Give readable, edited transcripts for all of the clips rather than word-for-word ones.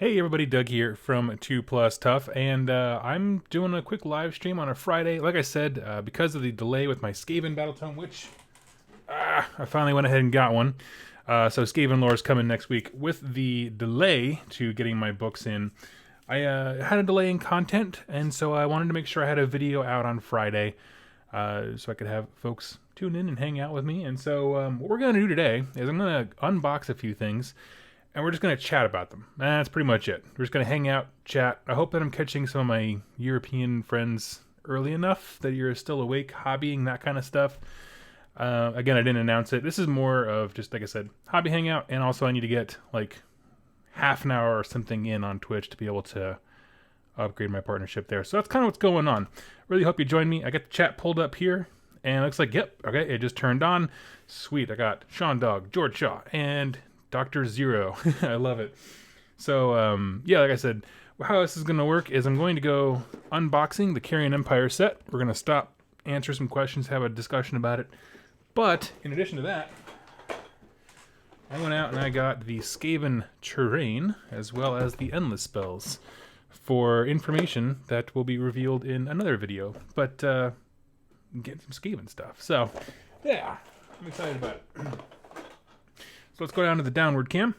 Hey everybody, Doug here from 2 Plus Tough, and I'm doing a quick live stream on a Friday. Like I said, because of the delay with my Skaven Battletome, which I finally went ahead and got one. So Skaven lore is coming next week. With the delay to getting my books in, I had a delay in content, and so I wanted to make sure I had a video out on Friday so I could have folks tune in and hang out with me. And so what we're going to do today is I'm going to unbox a few things, and we're just going to chat about them. That's pretty much it. We're just going to hang out, chat. I hope that I'm catching some of my European friends early enough that you're still awake, hobbying, that kind of stuff. Again, I didn't announce it. This is more of just, like I said, hobby hangout, and also I need to get like half an hour or something in on Twitch to be able to upgrade my partnership there. So that's kind of what's going on. Really hope you join me. I got the chat pulled up here, and it looks like, yep, okay, it just turned on. Sweet, I got Sean Dog, George Shaw, and Dr. Zero. I love it. So, yeah, like I said, how this is going to work is I'm going to go unboxing the Carrion Empire set. We're going to stop, answer some questions, have a discussion about it. But, in addition to that, I went out and I got the Skaven terrain, as well as the endless spells, for information that will be revealed in another video. But, get some Skaven stuff. So, yeah, I'm excited about it. So let's go down to the downward cam.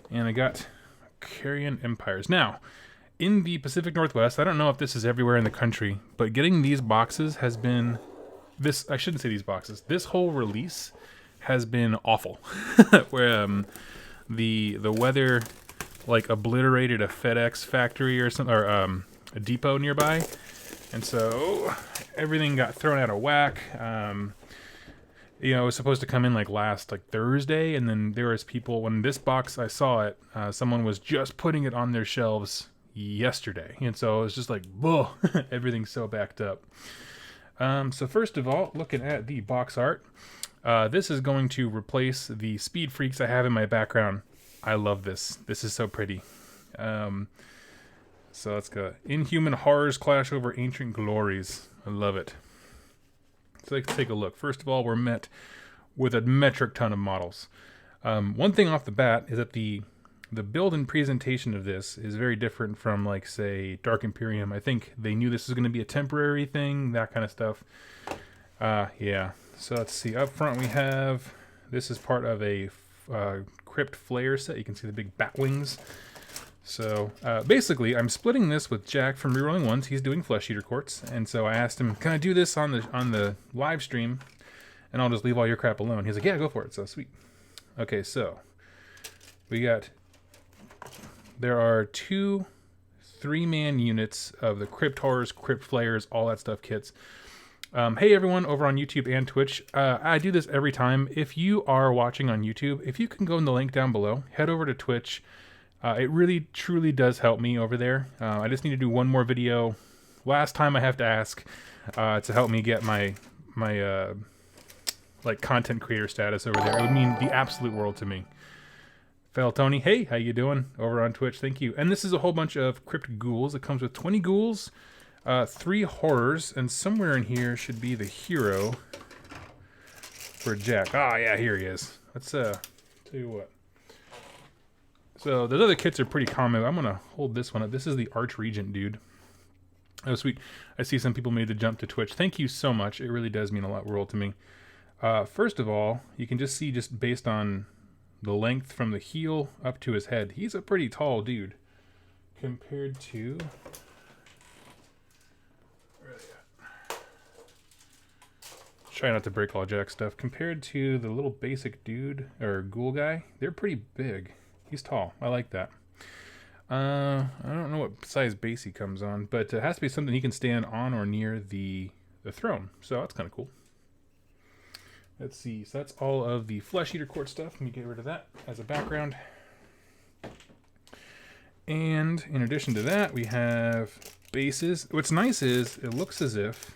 And I got Carrion Empires. Now, in the Pacific Northwest, I don't know if this is everywhere in the country, but getting these boxes has been... I shouldn't say these boxes. This whole release has been awful. Where the weather like obliterated a FedEx factory or something, or a depot nearby. And so everything got thrown out of whack. You know, it was supposed to come in like last Thursday, and then there was people, when this box, I saw it, someone was just putting it on their shelves yesterday. And so it was just like, whoa, everything's so backed up. So first of all, looking at the box art, this is going to replace the Speed Freaks I have in my background. I love this. This is so pretty. So let's go. Inhuman horrors clash over ancient glories. I love it. So let's take a look. First of all, we're met with a metric ton of models. One thing off the bat is that the build and presentation of this is very different from, like, say, Dark Imperium. I think they knew this was going to be a temporary thing, that kind of stuff. Yeah. So let's see. Up front we have, this is part of a Crypt Flare set. You can see the big bat wings. So, basically, I'm splitting this with Jack from Rerolling Ones. He's doing Flesh Eater Courts, and so I asked him, can I do this on the live stream, and I'll just leave all your crap alone? He's like, yeah, go for it. So, sweet. Okay, so, there are 2 3-man units of the Crypt Horrors, Crypt Flayers, all that stuff kits. Hey everyone over on YouTube and Twitch. I do this every time. If you are watching on YouTube, if you can go in the link down below, head over to Twitch. It really, truly does help me over there. I just need to do one more video. Last time I have to ask to help me get my like content creator status over there. It would mean the absolute world to me. Fel Tony, hey, how you doing over on Twitch? Thank you. And this is a whole bunch of Crypt Ghouls. It comes with 20 ghouls, 3 horrors, and somewhere in here should be the hero for Jack. Ah, yeah, here he is. Let's tell you what. So those other kits are pretty common. I'm gonna hold this one up. This is the Archregent dude. Oh, sweet. I see some people made the jump to Twitch. Thank you so much. It really does mean a lot world to me. First of all, you can just see, just based on the length from the heel up to his head, he's a pretty tall dude compared to... Where are they at? Try not to break all Jack's stuff. Compared to the little basic dude, or ghoul guy, they're pretty big. He's tall. I like that. I don't know what size base he comes on, but it has to be something he can stand on or near the throne. So that's kind of cool. Let's see. So that's all of the Flesh Eater Court stuff. Let me get rid of that as a background. And in addition to that, we have bases. What's nice is it looks as if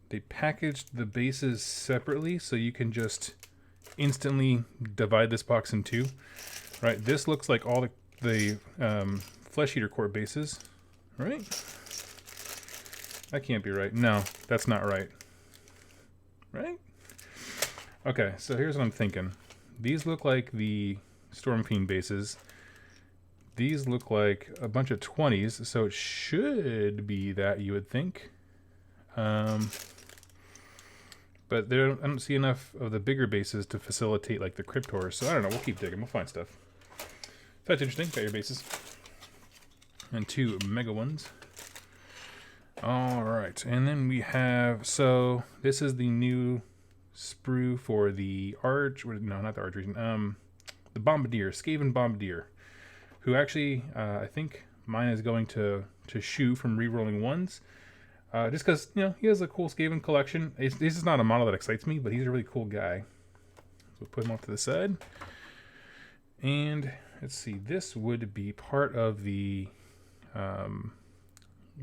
they packaged the bases separately, so you can just instantly divide this box in 2. Right, this looks like all the Flesh Eater Court bases, right? That can't be right. No, that's not right. Right? Okay, so here's what I'm thinking. These look like the Storm Fiend bases. These look like a bunch of 20s, so it should be that, you would think. But I don't see enough of the bigger bases to facilitate like the Crypt Horrors, so I don't know, we'll keep digging, we'll find stuff. That's interesting, got your bases. And 2 mega ones. Alright, and then we have, so this is the new sprue for the Arch, no, not the Arch region, the Bombardier, Skaven Bombardier, who actually, I think mine is going to Shu from rerolling ones, just because, you know, he has a cool Skaven collection. This is not a model that excites me, but he's a really cool guy. So put him off to the side. And let's see, this would be part of the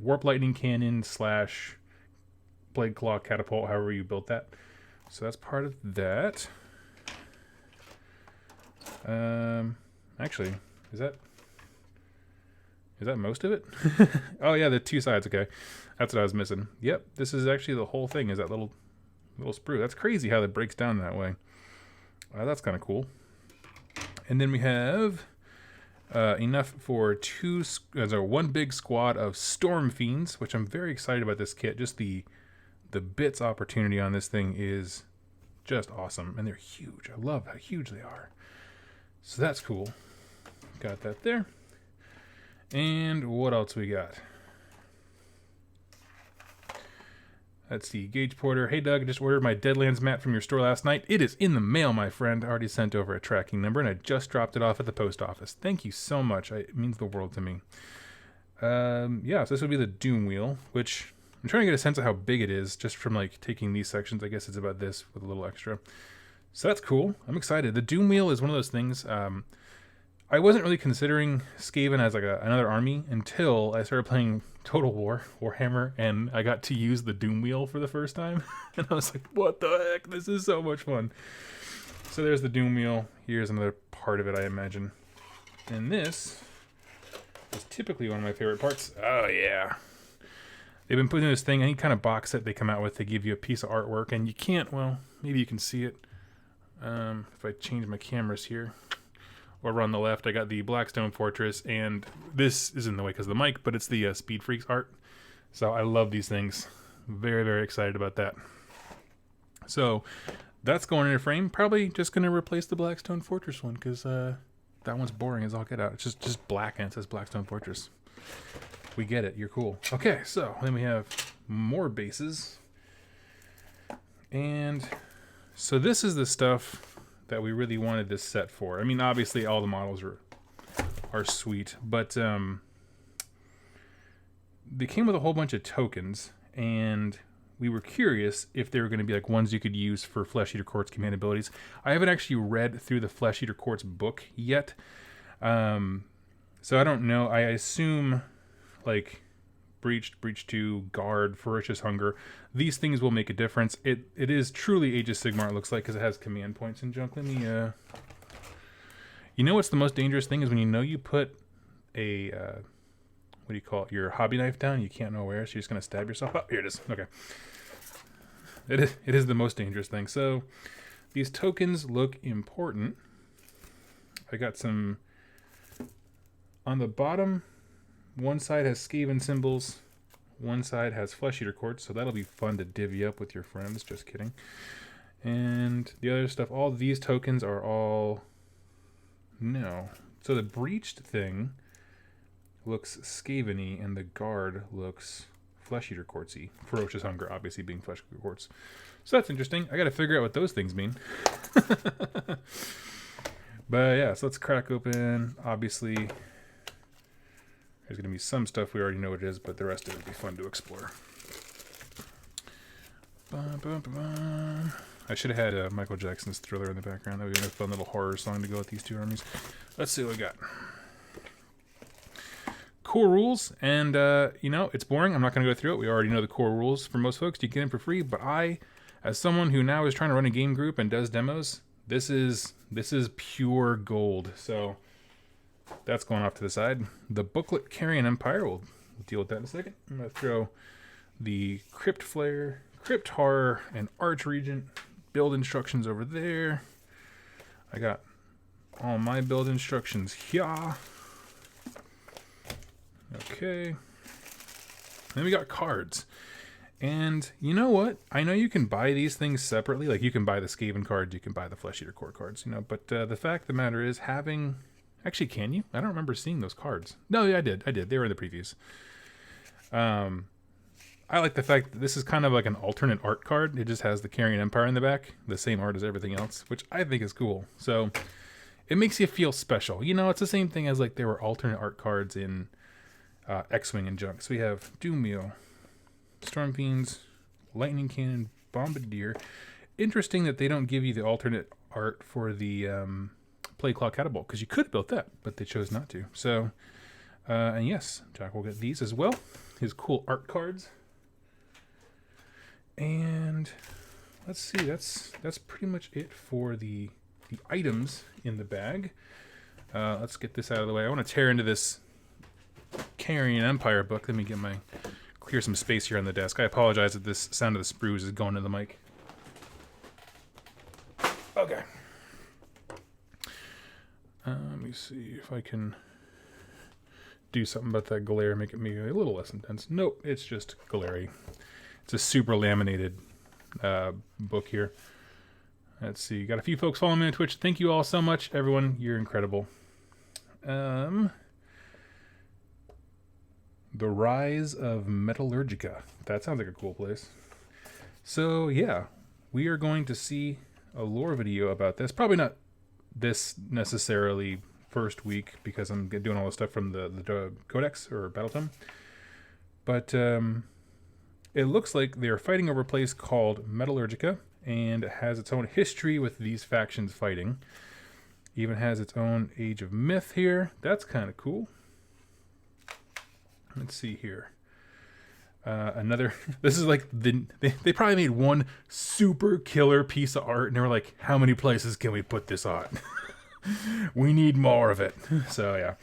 Warp Lightning Cannon / Blade Claw Catapult, however you built that. So that's part of that. Actually, is that most of it? Oh yeah, the 2 sides, okay. That's what I was missing. Yep, this is actually the whole thing, is that little sprue. That's crazy how that breaks down that way. That's kind of cool. And then we have enough for 1 big squad of Storm Fiends, which I'm very excited about this kit. Just the bits opportunity on this thing is just awesome, and they're huge. I love how huge they are. So that's cool. Got that there. And what else we got? Let's see, Gage Porter. Hey Doug, I just ordered my Deadlands mat from your store last night. It is in the mail, my friend. I already sent over a tracking number, and I just dropped it off at the post office. Thank you so much. It means the world to me. Yeah, so this would be the Doom Wheel, which I'm trying to get a sense of how big it is, just from like taking these sections. I guess it's about this with a little extra. So that's cool. I'm excited. The Doom Wheel is one of those things. I wasn't really considering Skaven as like another army until I started playing Total War, Warhammer, and I got to use the Doom Wheel for the first time. And I was like, what the heck? This is so much fun. So there's the Doom Wheel. Here's another part of it, I imagine. And this is typically one of my favorite parts. Oh, yeah. They've been putting this thing, any kind of box set they come out with, they give you a piece of artwork, and you can't, well, maybe you can see it. If I change my cameras here. Over on the left, I got the Blackstone Fortress, and this is in the way because of the mic, but it's the Speed Freaks art. So I love these things. Very, very excited about that. So that's going in a frame. Probably just going to replace the Blackstone Fortress one because that one's boring as all get out. It's just black and it says Blackstone Fortress. We get it. You're cool. Okay, so then we have more bases. And so this is the stuff that we really wanted this set for. I mean, obviously all the models are sweet, but they came with a whole bunch of tokens, and we were curious if they were going to be like ones you could use for Flesh Eater Court's command abilities. I haven't actually read through the Flesh Eater Court's book yet, so I don't know. I assume like Breach 2, Guard, Ferocious Hunger, these things will make a difference. It is truly Age of Sigmar, it looks like, because it has command points and junk. Let me, you know what's the most dangerous thing is when you know you put a, what do you call it, your hobby knife down, you can't know where, so you're just going to stab yourself. Oh, here it is. Okay. It is the most dangerous thing. So these tokens look important. I got some on the bottom. One side has Skaven symbols, one side has Flesh Eater Court, so that'll be fun to divvy up with your friends. Just kidding. And the other stuff, all these tokens are all... No. So the Breached thing looks Skaven-y, and the Guard looks Flesh Eater Courtsy. Ferocious Hunger, obviously, being Flesh Eater Courts. So that's interesting. I gotta figure out what those things mean. But yeah, so let's crack open, obviously... There's going to be some stuff we already know what it is, but the rest of it will be fun to explore. I should have had Michael Jackson's Thriller in the background. That would be a fun little horror song to go with these two armies. Let's see what we got. Core rules, and you know, it's boring. I'm not going to go through it. We already know the core rules for most folks. You get them for free, but I, as someone who now is trying to run a game group and does demos, this is pure gold. So... that's going off to the side. The booklet Carrion Empire, we'll deal with that in a second. I'm going to throw the Crypt Flare, Crypt Horror, and Arch Regent build instructions over there. I got all my build instructions here. Okay. Then we got cards. And you know what? I know you can buy these things separately. Like you can buy the Skaven cards, you can buy the Flesh Eater Core cards, you know. But the fact of the matter is having... Actually, can you? I don't remember seeing those cards. No, yeah, I did. They were in the previews. I like the fact that this is kind of like an alternate art card. It just has the Carrion Empire in the back. The same art as everything else, which I think is cool. So it makes you feel special. You know, it's the same thing as like there were alternate art cards in X-Wing and junk. So we have Doomwheel, Storm Fiends, Lightning Cannon, Bombardier. Interesting that they don't give you the alternate art for the Play Claw Catapult, because you could have built that, but they chose not to. So, and yes, Jack will get these as well. His cool art cards. And let's see, that's pretty much it for the items in the bag. Let's get this out of the way. I want to tear into this Carrion Empire book. Let me clear some space here on the desk. I apologize if this sound of the sprues is going to the mic. Okay. Let me see if I can do something about that glare, make it maybe a little less intense. Nope, it's just glary. It's a super laminated book here. Let's see, got a few folks following me on Twitch. Thank you all so much, everyone. You're incredible. The Rise of Metallurgica. That sounds like a cool place. So yeah, we are going to see a lore video about this. Probably not this necessarily first week because I'm doing all the stuff from the Codex or Battletome. But it looks like they're fighting over a place called Metallurgica, and it has its own history with these factions fighting. Even has its own Age of Myth here. That's kind of cool. Let's see here. Another, this is like, they probably made one super killer piece of art, and they were like, how many places can we put this on? We need more of it. So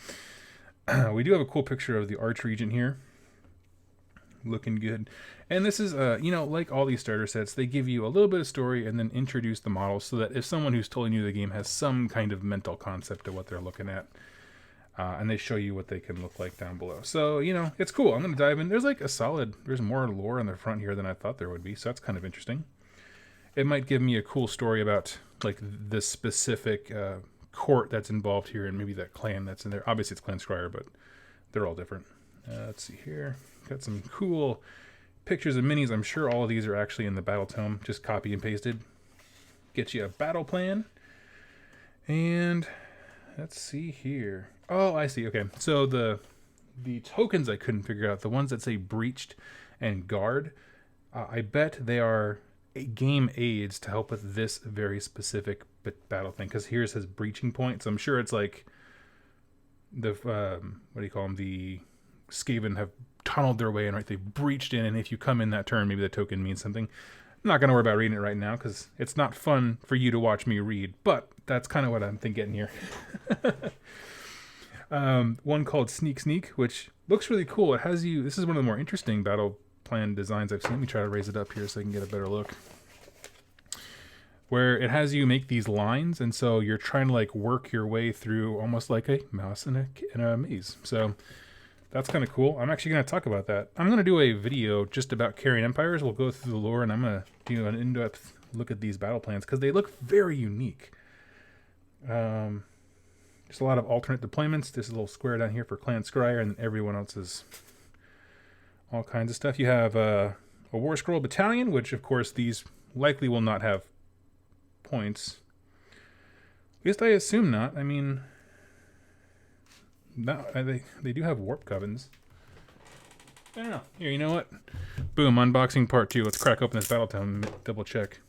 yeah. We do have a cool picture of the Arch region here. Looking good. And this is, you know, like all these starter sets, they give you a little bit of story and then introduce the models so that if someone who's totally new to the game has some kind of mental concept of what they're looking at, and they show you what they can look like down below. So, you know, it's cool. I'm going to dive in. There's like there's more lore on the front here than I thought there would be, so that's kind of interesting. It might give me a cool story about, like, the specific court that's involved here and maybe that clan that's in there. Obviously, it's Clan Scryer, but they're all different. Let's see here. Got some cool pictures of minis. I'm sure all of these are actually in the Battletome, just copy and pasted. Get you a battle plan. And let's see here. Oh, I see. Okay, so the tokens I couldn't figure out, the ones that say breached and guard, I bet they are game aids to help with this very specific battle thing. Because here it says breaching points. I'm sure it's like the what do you call them? The Skaven have tunneled their way in, right? They breached in, and if you come in that turn, maybe the token means something. I'm not going to worry about reading it right now because it's not fun for you to watch me read, but that's kind of what I'm thinking here. One called Sneak Sneak, which looks really cool. It has you, this is one of the more interesting battle plan designs I've seen. Let me try to raise it up here so I can get a better look. Where it has you make these lines, and so you're trying to like work your way through almost like a mouse in a maze. So that's kind of cool. I'm actually going to talk about that. I'm going to do a video just about Carrion Empires. We'll go through the lore, and I'm going to do an in-depth look at these battle plans because they look very unique. There's a lot of alternate deployments. This little square down here for Clan Scryer, and everyone else is all kinds of stuff. You have a War Scroll Battalion, which, of course, these likely will not have points. At least I assume not. I mean, no, they do have Warp Covens. I don't know. Here, you know what? Boom, unboxing part 2. Let's crack open this Battletome and double check.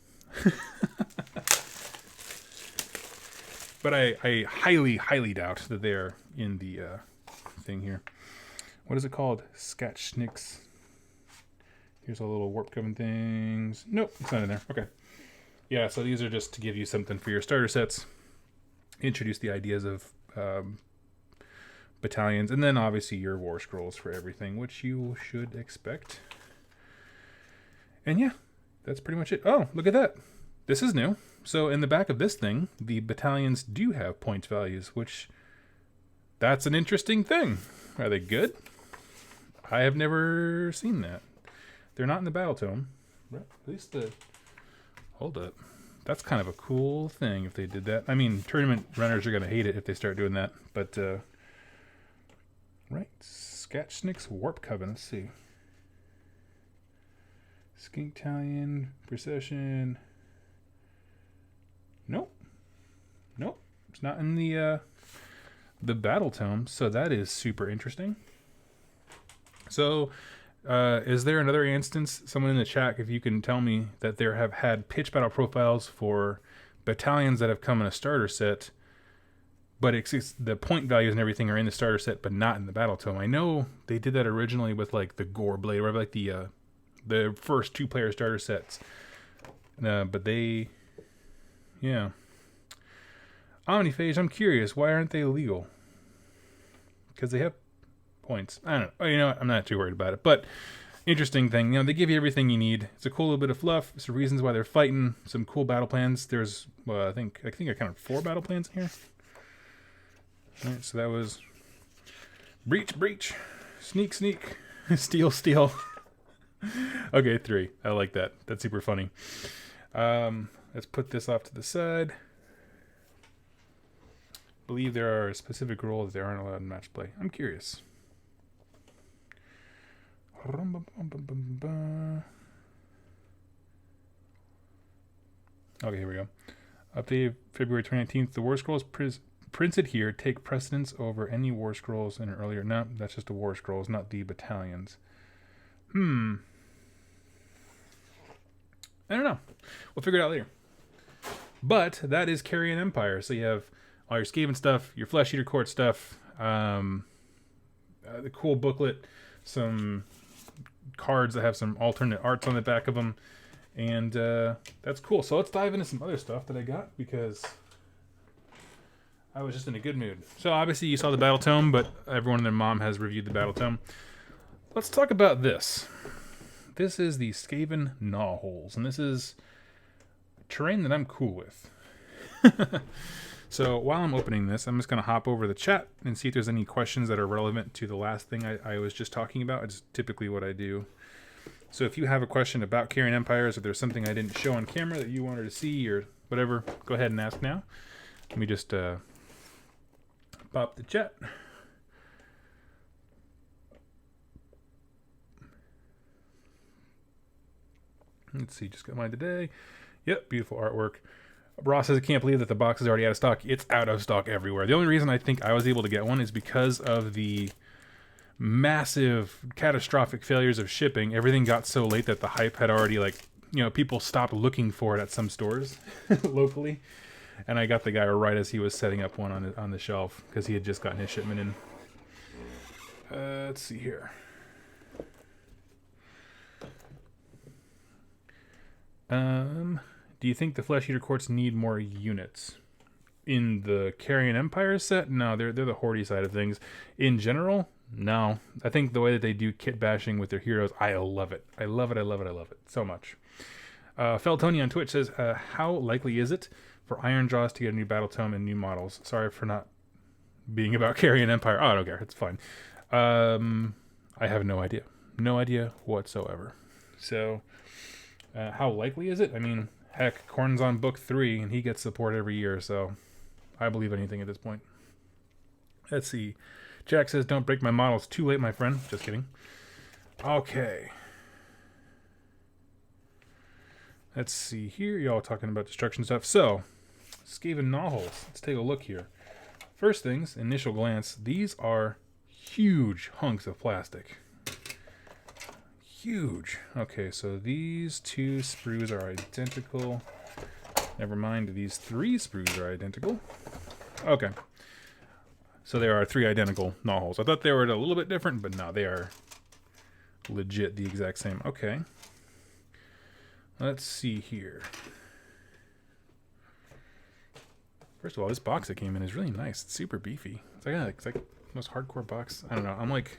But I highly, highly doubt that they're in the thing here. What is it called? Skatschnicks. Here's all the little Warp Coven things. Nope, it's not in there. Okay. Yeah, so these are just to give you something for your starter sets. Introduce the ideas of battalions, and then obviously your War Scrolls for everything, which you should expect. And yeah, that's pretty much it. Oh, look at that. this is new. So in the back of this thing, the battalions do have points values, which that's an interesting thing. Are they good? I have never seen that. They're not in the Battletome. At least the... Hold up. That's kind of a cool thing if they did that. I mean, tournament runners are going to hate it if they start doing that. But, right. Skatchnick's Warp Coven. Let's see. Skinktallion, Procession. Nope. Nope. It's not in the Battletome. So that is super interesting. So... is there another instance, someone in the chat, if you can tell me, that there have had pitch battle profiles for battalions that have come in a starter set, but it's the point values and everything are in the starter set, but not in the Battletome? I know they did that originally with like the Gore Blade, or like the first 2-player starter sets. But they, yeah. Omniphage, I'm curious, why aren't they legal? Because they have points. I don't know. You know what? I'm not too worried about it. But interesting thing, you know, they give you everything you need. It's a cool little bit of fluff. Some reasons why they're fighting. Some cool battle plans. There's, I think I counted 4 battle plans in here. All right, so that was breach, breach, sneak, sneak, steal, steal. Okay, 3. I like that. That's super funny. Let's put this off to the side. Believe there are specific rules that aren't allowed in match play. I'm curious. Okay, here we go. Update February 2019th. The War Scrolls printed here take precedence over any War Scrolls in an earlier... No, that's just the War Scrolls, not the battalions. I don't know. We'll figure it out later. But that is Carrion Empire. So you have all your Skaven stuff, your Flesh Eater Court stuff, the cool booklet, some cards that have some alternate arts on the back of them, and that's cool. So let's dive into some other stuff that I got, because I was just in a good mood. So obviously you saw the Battletome, but everyone and their mom has reviewed the Battletome. Let's talk about this. This is the Skaven Gnawholes, and this is terrain that I'm cool with. So while I'm opening this, I'm just going to hop over the chat and see if there's any questions that are relevant to the last thing I was just talking about. It's typically what I do. So if you have a question about Carrion Empires, if there's something I didn't show on camera that you wanted to see or whatever, go ahead and ask now. Let me just pop the chat. Let's see, just got mine today. Yep, beautiful artwork. Ross says, I can't believe that the box is already out of stock. It's out of stock everywhere. The only reason I think I was able to get one is because of the massive, catastrophic failures of shipping. Everything got so late that the hype had already, like, you know, people stopped looking for it at some stores locally. And I got the guy right as he was setting up one on the shelf, because he had just gotten his shipment in. Let's see here. Do you think the Flesh Eater Courts need more units? In the Carrion Empire set? No, they're the hoardy side of things. In general, no. I think the way that they do kit bashing with their heroes, I love it. I love it, I love it, I love it so much. Feltoni on Twitch says, how likely is it for Ironjaws to get a new Battletome and new models? Sorry for not being about Carrion Empire. Oh, I don't care. It's fine. I have no idea. No idea whatsoever. So, how likely is it? I mean, heck, Korn's on book 3, and he gets support every year, so I believe anything at this point. Let's see. Jack says, don't break my models. Too late, my friend. Just kidding. Okay. Let's see here. Y'all talking about destruction stuff. So, Skaven Gnawholes. Let's take a look here. First things, initial glance, these are huge hunks of plastic. Huge. Okay, so these 2 sprues are identical. Never mind, these 3 sprues are identical. Okay. So there are 3 identical Gnawholes. I thought they were a little bit different, but no, they are legit the exact same. Okay. Let's see here. First of all, this box that came in is really nice. It's super beefy. It's like the most hardcore box. I don't know. I'm like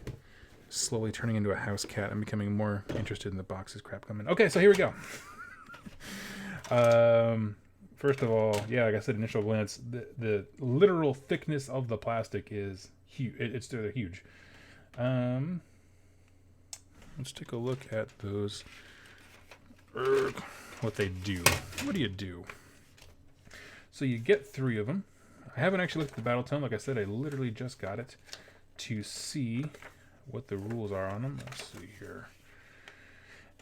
slowly turning into a house cat. I'm becoming more interested in the boxes crap coming. Okay, so here we go. First of all, yeah, like I said, initial glance, the literal thickness of the plastic is huge. They're huge. Let's take a look at those. What they do. What do you do? So you get 3 of them. I haven't actually looked at the Battletome. Like I said, I literally just got it to see what the rules are on them. Let's see here.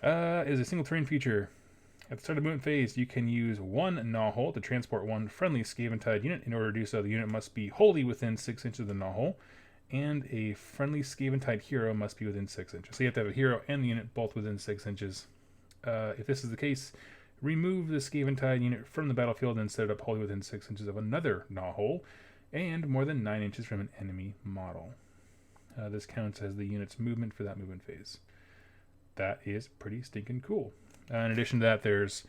Is a single terrain feature. At the start of the movement phase, you can use 1 gnaw hole to transport 1 friendly Skaven Tide unit. In order to do so, the unit must be wholly within 6 inches of the gnaw hole, and a friendly Skaven Tide hero must be within 6 inches. So you have to have a hero and the unit both within 6 inches. If this is the case, remove the Skaven Tide unit from the battlefield and set it up wholly within 6 inches of another gnaw hole, and more than 9 inches from an enemy model. This counts as the unit's movement for that movement phase. That is pretty stinking cool. In addition to that, there's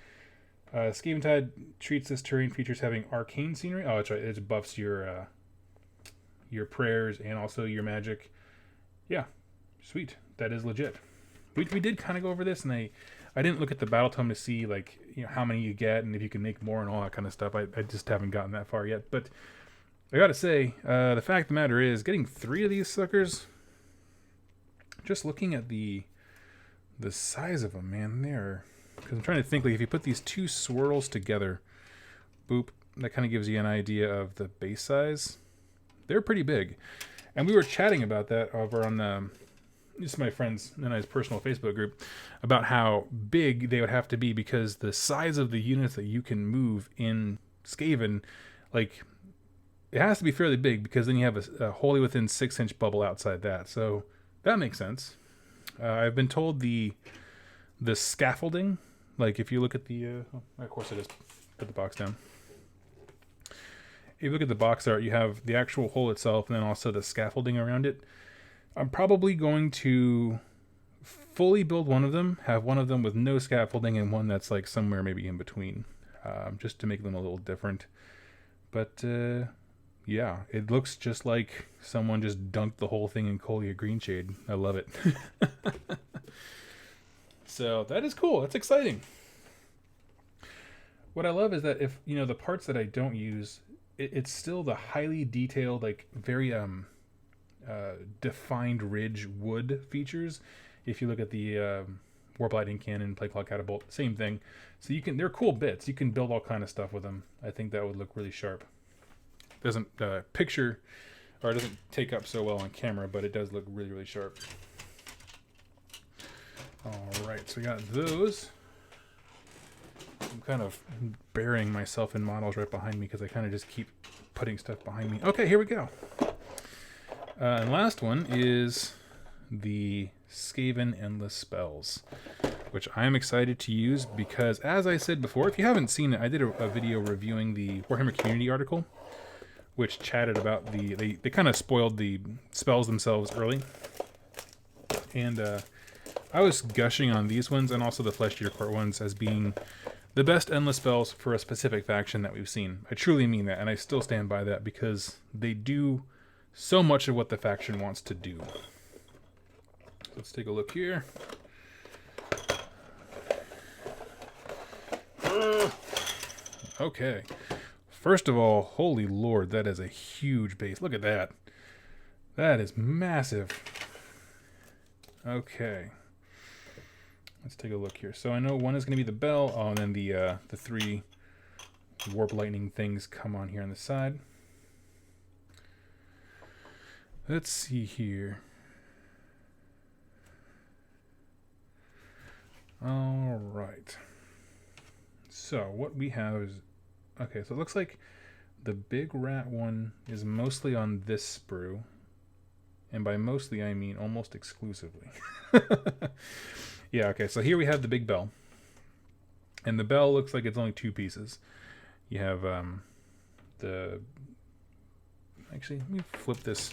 Skaven Tide treats this terrain features having arcane scenery. Oh, that's right. It buffs your prayers and also your magic. Yeah, sweet. That is legit. We did kind of go over this, and I didn't look at the Battletome to see like how many you get and if you can make more and all that kind of stuff. I just haven't gotten that far yet. But I gotta say, the fact of the matter is, getting 3 of these suckers. Just looking at the size of them, man, because I'm trying to think, like, if you put these 2 swirls together, boop, that kind of gives you an idea of the base size. They're pretty big, and we were chatting about that over on just my friends and I's personal Facebook group about how big they would have to be, because the size of the units that you can move in Skaven, like, it has to be fairly big, because then you have a wholly within 6-inch bubble outside that. So that makes sense. I've been told the scaffolding, like if you look at the, of course it is, put the box down. If you look at the box art, you have the actual hole itself and then also the scaffolding around it. I'm probably going to fully build one of them, have one of them with no scaffolding and one that's like somewhere maybe in between, just to make them a little different. But yeah, it looks just like someone just dunked the whole thing in Colia Greenshade. I love it. So that is cool. That's exciting. What I love is that if, the parts that I don't use, it's still the highly detailed, like very defined ridge wood features. If you look at the Warp Lightning Cannon, Plague Claw Catapult, same thing. So they're cool bits. You can build all kind of stuff with them. I think that would look really sharp. Doesn't picture, or it doesn't take up so well on camera, but it does look really, really sharp. All right, so we got those. I'm kind of burying myself in models right behind me because I kind of just keep putting stuff behind me. Okay, here we go. And last one is the Skaven Endless Spells, which I'm excited to use because, as I said before, if you haven't seen it, I did a video reviewing the Warhammer Community article, which chatted about they kind of spoiled the spells themselves early. And I was gushing on these ones and also the Flesh Eater Court ones as being the best endless spells for a specific faction that we've seen. I truly mean that, and I still stand by that because they do so much of what the faction wants to do. Let's take a look here. Okay. First of all, holy lord, that is a huge base. Look at that. That is massive. Okay. Let's take a look here. So I know one is going to be the bell. Oh, and then the 3 warp lightning things come on here on the side. Let's see here. All right. So what we have is, okay, so it looks like the big rat one is mostly on this sprue. And by mostly, I mean almost exclusively. Yeah, okay, so here we have the big bell. And the bell looks like it's only 2 pieces. You have the... Actually, let me flip this.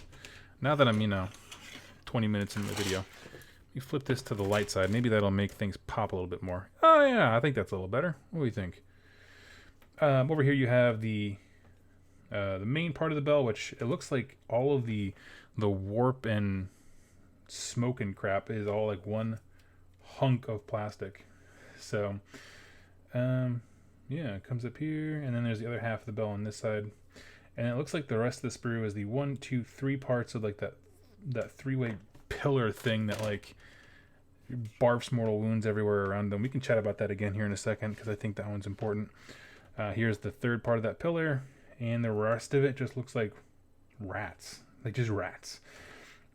Now that I'm, 20 minutes into the video. Let me flip this to the light side. Maybe that'll make things pop a little bit more. Oh, yeah, I think that's a little better. What do you think? Over here you have the main part of the bell, which it looks like all of the warp and smoke and crap is all like one hunk of plastic. So Yeah, it comes up here, and then there's the other half of the bell on this side. And it looks like the rest of the sprue is the 1, 2, 3 parts of like that three-way pillar thing that like barfs mortal wounds everywhere around them. We can chat about that again here in a second because I think that one's important. Here's the third part of that pillar, and the rest of it just looks like rats, like just rats.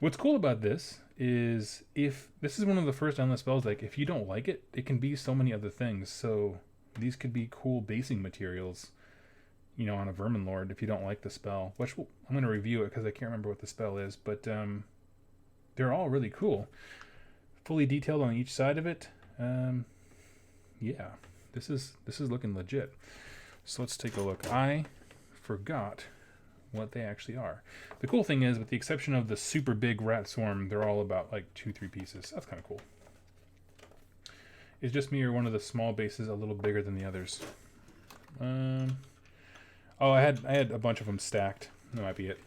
What's cool about this is if this is one of the first endless spells, like if you don't like it, it can be so many other things. So these could be cool basing materials, you know, on a Vermin Lord if you don't like the spell, which I'm going to review it because I can't remember what the spell is, but they're all really cool. Fully detailed on each side of it. Yeah, this is looking legit. So let's take a look. I forgot what they actually are. The cool thing is, with the exception of the super big rat swarm, they're all about like 2-3 pieces. That's kind of cool. It's just me or one of the small bases a little bigger than the others. Oh, I had a bunch of them stacked. That might be it.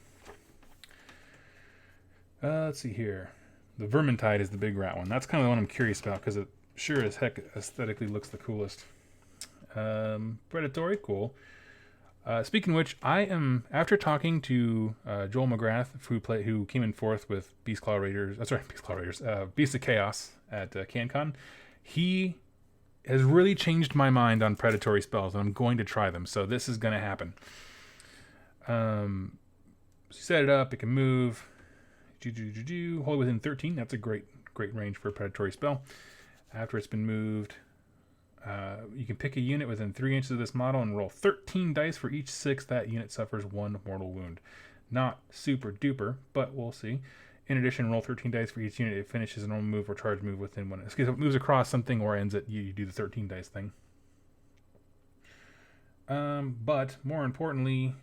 Let's see here. The Vermintide is the big rat one. That's kind of the one I'm curious about because it sure as heck aesthetically looks the coolest. Predatory, cool. Speaking of which, I am, after talking to Joel McGrath, who came in fourth with Beast of Chaos at CanCon, he has really changed my mind on predatory spells, and I'm going to try them. So this is going to happen. Set it up. It can move. Hold it within 13. That's a great range for a predatory spell. After it's been moved, you can pick a unit within 3 inches of this model and roll 13 dice for each 6 that unit suffers 1 mortal wound. Not super duper, but we'll see. In addition, roll 13 dice for each unit it finishes a normal move or charge move within 1. If it moves across something or ends it, you do the 13 dice thing. But more importantly,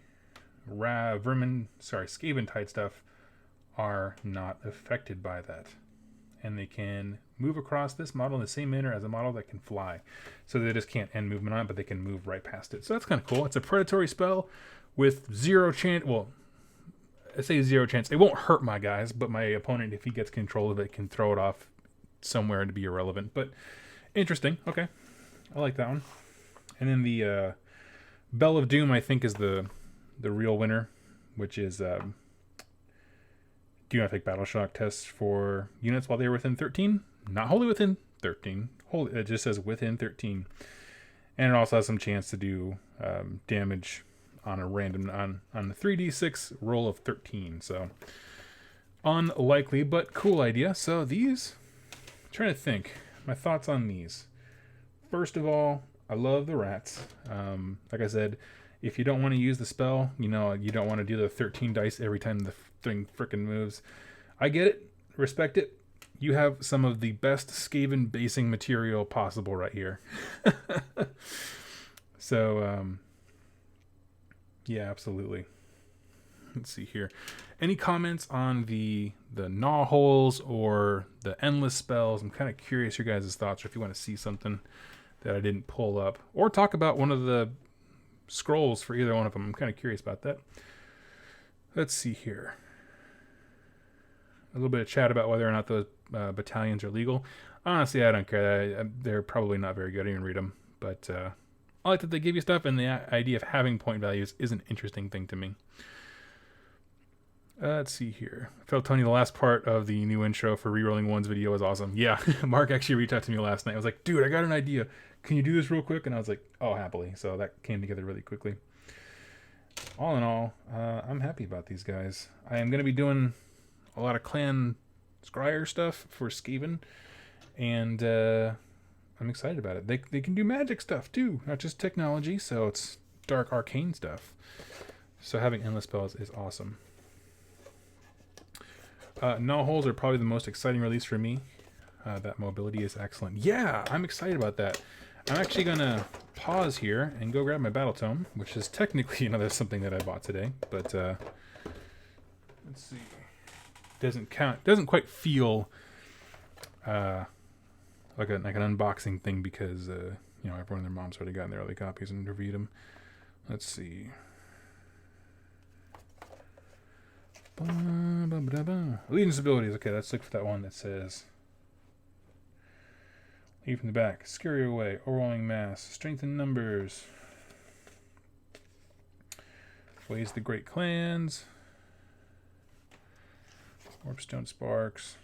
Skaven type stuff are not affected by that. And they can move across this model in the same manner as a model that can fly. So they just can't end movement on it, but they can move right past it. So that's kind of cool. It's a predatory spell with 0 chance. Well, I say 0 chance. It won't hurt my guys, but my opponent, if he gets control of it, can throw it off somewhere to be irrelevant. But interesting. Okay. I like that one. And then the Bell of Doom, I think, is the real winner, which is do not take battle shock tests for units while they are within 13. Not wholly within 13. It just says within 13. And it also has some chance to do damage on a random on the 3d6 roll of 13. So unlikely, but cool idea. So these, I'm trying to think my thoughts on these. First of all, I love the rats. Like I said, if you don't want to use the spell, you know, you don't want to do the 13 dice every time the thing frickin' moves. I get it, respect it. You have some of the best Skaven basing material possible right here. So yeah, absolutely. Let's see here. Any comments on the gnaw holes or the endless spells? I'm kind of curious your guys' thoughts, or if you want to see something that I didn't pull up, or talk about one of the scrolls for either one of them. I'm kind of curious about that. Let's see here. A little bit of chat about whether or not those battalions are legal. Honestly, I don't care. They're probably not very good. I didn't even read them, but I like that they give you stuff, and the idea of having point values is an interesting thing to me. Let's see here. I felt, Tony, the last part of the new intro for Rerolling One's video was awesome. Yeah, Mark actually reached out to me last night. I was like, dude, I got an idea. Can you do this real quick? And I was like, oh, happily. So that came together really quickly. All in all, I'm happy about these guys. I am going to be doing a lot of clan scryer stuff for Skaven, and I'm excited about it. They can do magic stuff too, not just technology, so it's dark arcane stuff. So having endless spells is awesome. Null holes are probably the most exciting release for me. That mobility is excellent. Yeah, I'm excited about that. I'm actually going to pause here and go grab my Battletome, which is technically another something that I bought today, but let's see. Doesn't count. Doesn't quite feel like an unboxing thing because you know, everyone and their mom's already gotten their early copies and reviewed them. Let's see. Allegiance abilities. Okay, let's look for that one that says 8 from the back. Scurry away. Overwhelming mass. Strength in numbers. Weighs the great clans. Warpstone sparks.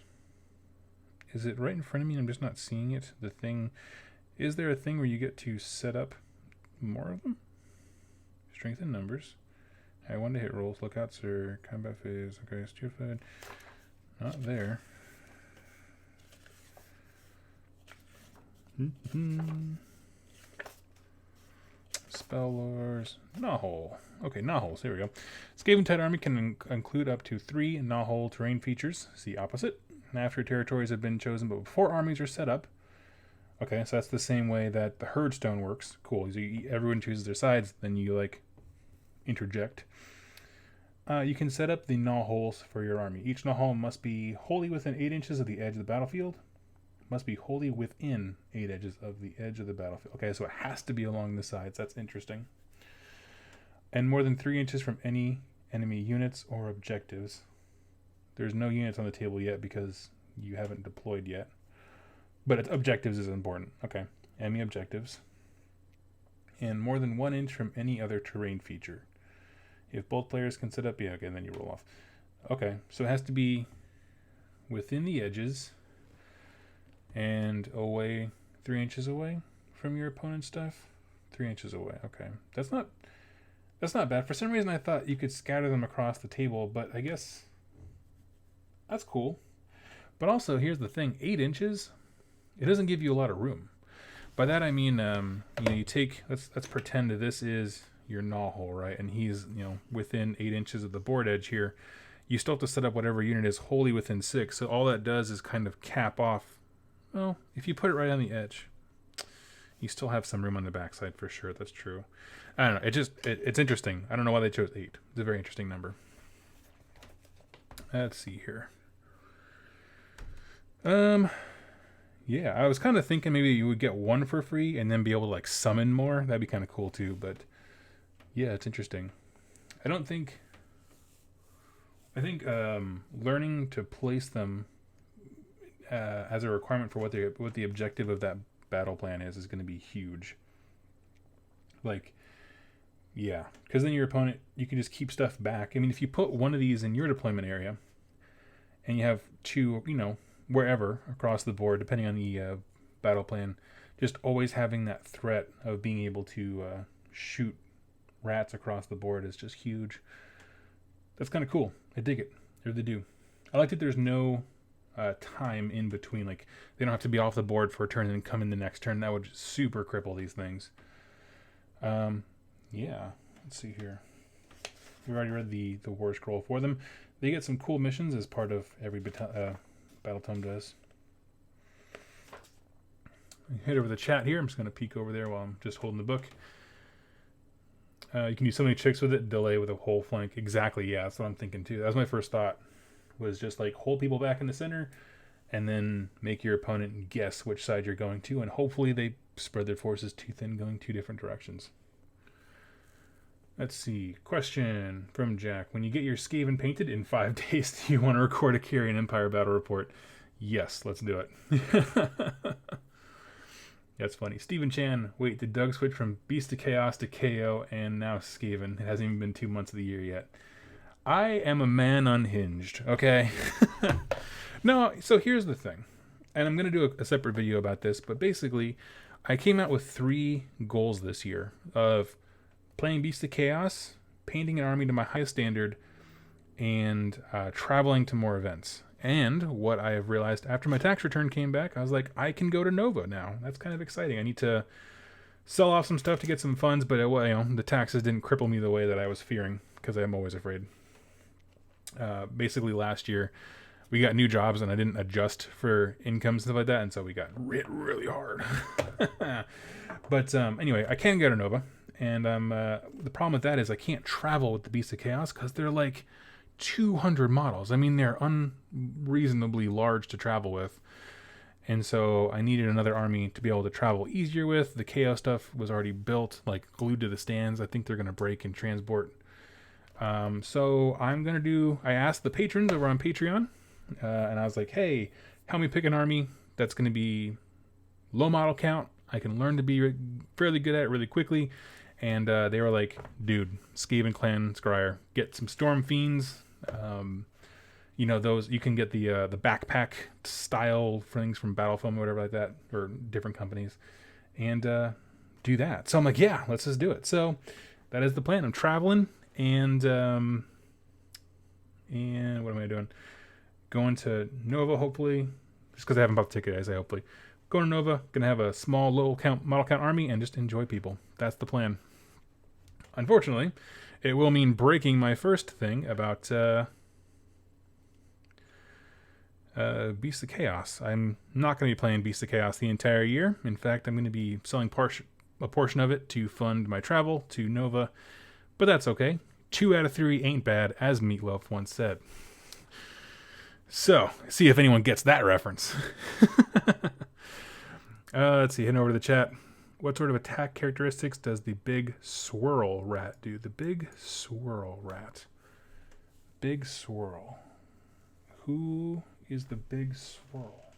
Is it right in front of me and I'm just not seeing it? The thing. Is there a thing where you get to set up more of them? Strength in numbers. I want to hit rolls. Lookouts or combat phase. Okay, stupid. Not there. Spell lures. Gnawhole. Okay, Gnawholes. Here we go. Skaven Tide Army can include up to 3 Gnawhole terrain features. See opposite. After territories have been chosen, but before armies are set up. Okay, so that's the same way that the Herdstone works. Cool. So everyone chooses their sides, then you like interject. You can set up the Gnawholes for your army. Each Gnawhole must be wholly within 8 inches of the edge of the battlefield. Must be wholly within 8 edges of the edge of the battlefield. Okay, so it has to be along the sides. That's interesting. And more than 3 inches from any enemy units or objectives. There's no units on the table yet because you haven't deployed yet. But objectives is important. Okay, enemy objectives. And more than 1 inch from any other terrain feature. If both players can set up, yeah, okay, and then you roll off. Okay, so it has to be within the edges and away, 3 inches away from your opponent's stuff. 3 inches away, okay. That's not bad. For some reason I thought you could scatter them across the table, but I guess that's cool. But also, here's the thing, 8 inches, it doesn't give you a lot of room. By that I mean, you take, let's pretend that this is your Gnawhole, right? And he's, within 8 inches of the board edge here. You still have to set up whatever unit is wholly within 6. So all that does is kind of cap off. Well, if you put it right on the edge, you still have some room on the backside for sure. That's true. I don't know. It's interesting. I don't know why they chose 8. It's a very interesting number. Let's see here. Yeah, I was kind of thinking maybe you would get 1 for free and then be able to like summon more. That'd be kind of cool too, but yeah, it's interesting. I think learning to place them as a requirement for what the objective of that battle plan is going to be huge. Like, yeah, because then your opponent, you can just keep stuff back. I mean, if you put one of these in your deployment area and you have 2, wherever across the board, depending on the battle plan, just always having that threat of being able to shoot rats across the board is just huge. That's kind of cool. I dig it. I really do. I like that there's no time in between. Like, they don't have to be off the board for a turn and then come in the next turn. That would just super cripple these things. Yeah. Let's see here. We already read the war scroll for them. They get some cool missions as part of every Battletome does. Head over the chat here. I'm just going to peek over there while I'm just holding the book. You can do so many tricks with it. Delay with a whole flank. Exactly, yeah. That's what I'm thinking too. That was my first thought. Was just like hold people back in the center and then make your opponent guess which side you're going to. And hopefully they spread their forces too thin going 2 different directions. Let's see. Question from Jack. When you get your Skaven painted in 5 days, do you want to record a Carrion Empire battle report? Yes, let's do it. That's funny. Stephen Chan. Wait, did Doug switch from Beast to Chaos to KO and now Skaven? It hasn't even been 2 months of the year yet. I am a man unhinged, okay? No, so here's the thing. And I'm going to do a separate video about this, but basically, I came out with 3 goals this year of playing Beast of Chaos, painting an army to my highest standard, and traveling to more events. And what I have realized after my tax return came back, I was like, I can go to Nova now. That's kind of exciting. I need to sell off some stuff to get some funds, but the taxes didn't cripple me the way that I was fearing, because I'm always afraid. Basically last year, we got new jobs and I didn't adjust for income and stuff like that, and so we got hit really hard. But anyway, I can go to Nova. And the problem with that is I can't travel with the Beast of Chaos because they're like 200 models. I mean, they're unreasonably large to travel with. And so I needed another army to be able to travel easier with. The Chaos stuff was already built, like glued to the stands. I think they're going to break and transport. So I asked the patrons over on Patreon, and I was like, hey, help me pick an army that's going to be, low model count. I can learn to be fairly good at it really quickly. And they were like, dude, Skaven Clan Scryer, get some Storm Fiends. You know, those, you can get the backpack style things from Battletomes or whatever like that, or different companies, and do that. So I'm like, yeah, let's just do it. So that is the plan. I'm traveling, and what am I doing? Going to Nova, hopefully, just because I haven't bought the ticket. I say hopefully. Going to Nova, gonna have a small model count army and just enjoy people. That's the plan. Unfortunately, it will mean breaking my first thing about Beast of Chaos. I'm not going to be playing Beast of Chaos the entire year. In fact, I'm going to be selling a portion of it to fund my travel to Nova, but that's okay. 2 out of 3 ain't bad, as Meatloaf once said. So, see if anyone gets that reference. Let's see, heading over to the chat. What sort of attack characteristics does the big swirl rat do? The big swirl rat. Big swirl. Who is the big swirl?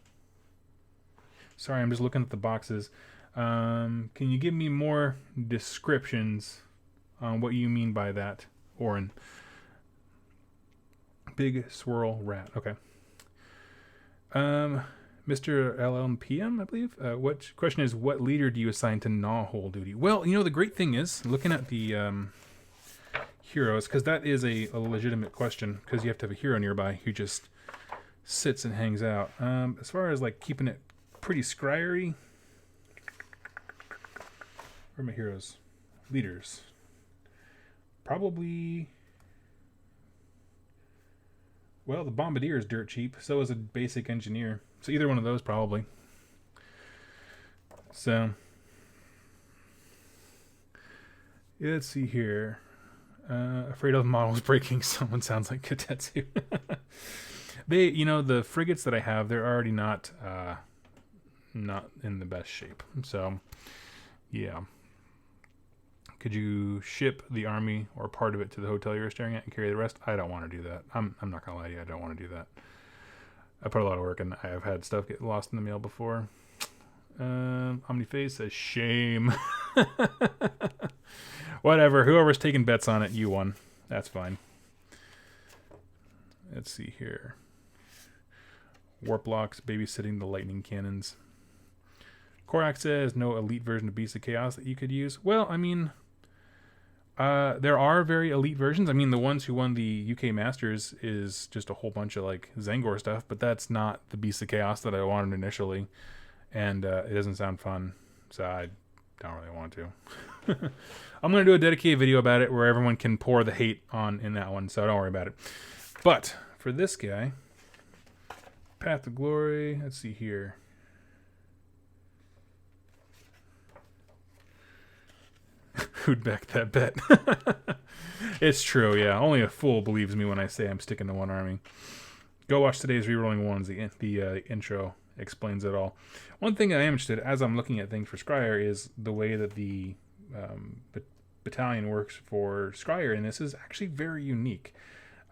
Sorry, I'm just looking at the boxes. Can you give me more descriptions on what you mean by that, Oren? Big swirl rat. Okay. Mr. LMPM, I believe. What question is, what leader do you assign to Gnawhole duty? Well, you know, the great thing is, looking at the heroes, because that is a legitimate question, because you have to have a hero nearby who just sits and hangs out. As far as like keeping it pretty scryery, where are my heroes? Leaders. Probably, well, the Bombardier is dirt cheap, so is a basic engineer. So either one of those probably. So yeah, let's see here. Afraid of models breaking. Someone sounds like Katetsu. They, you know, the frigates that I have, they're already not in the best shape. So yeah. Could you ship the army or part of it to the hotel you're staring at and carry the rest? I don't want to do that. I'm not gonna lie to you, I don't want to do that. I put a lot of work in. I have had stuff get lost in the mail before. Omniface says shame. Whatever. Whoever's taking bets on it, you won. That's fine. Let's see here. Warp blocks babysitting the lightning cannons. Korak says no elite version of Beast of Chaos that you could use. Well, I mean, there are very elite versions. I mean, the ones who won the UK Masters is just a whole bunch of like Zangor stuff, but that's not the Beast of Chaos that I wanted initially, and it doesn't sound fun, so I don't really want to. I'm going to do a dedicated video about it where everyone can pour the hate on in that one, so don't worry about it. But for this guy, Path to Glory, let's see here. Who'd back that bet? It's true, yeah. Only a fool believes me when I say I'm sticking to one army. Go watch today's Rerolling Ones. The intro explains it all. One thing I am interested, as I'm looking at things for Scryer, is the way that the battalion works for Scryer, and this is actually very unique.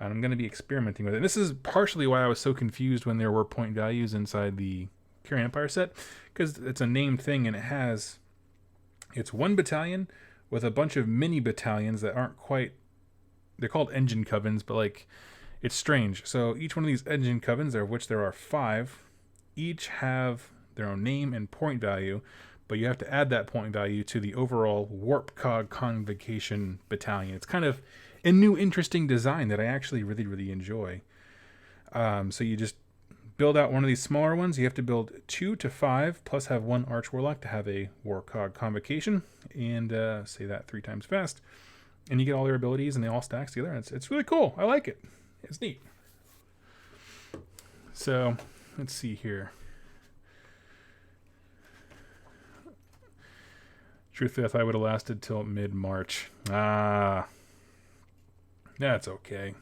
And I'm going to be experimenting with it. And this is partially why I was so confused when there were point values inside the Carrion Empire set, because it's a named thing, and it's one battalion with a bunch of mini battalions that aren't quite, they're called engine covens, but like, it's strange. So each one of these engine covens, of which there are 5, each have their own name and point value, but you have to add that point value to the overall Warp Cog Convocation battalion. It's kind of a new interesting design that I actually really, really enjoy. So you just build out one of these smaller ones. You have to build 2 to 5, plus have 1 Arch Warlock to have a Warcog Convocation, and say that 3 times fast. And you get all their abilities, and they all stack together. And it's really cool. I like it. It's neat. So let's see here. Truthfully, I thought I would have lasted till mid-March. That's okay.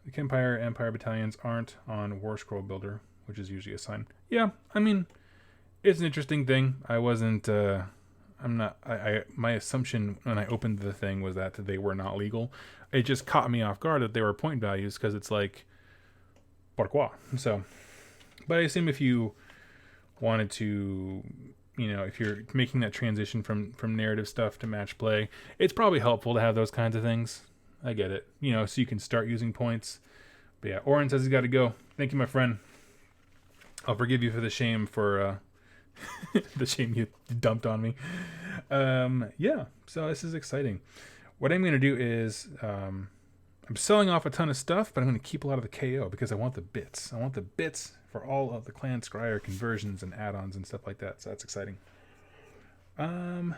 The Empire battalions aren't on War Scroll Builder, which is usually a sign. Yeah, I mean, it's an interesting thing. I wasn't, my assumption when I opened the thing was that they were not legal. It just caught me off guard that they were point values, because it's like, pourquoi? So, but I assume if you wanted to, if you're making that transition from narrative stuff to match play, it's probably helpful to have those kinds of things. I get it. So you can start using points. But yeah, Oren says he's got to go. Thank you, my friend. I'll forgive you for the shame the shame you dumped on me. Yeah, so this is exciting. What I'm going to do is I'm selling off a ton of stuff, but I'm going to keep a lot of the KO because I want the bits. I want the bits for all of the Clan Scryer conversions and add-ons and stuff like that. So that's exciting. Trying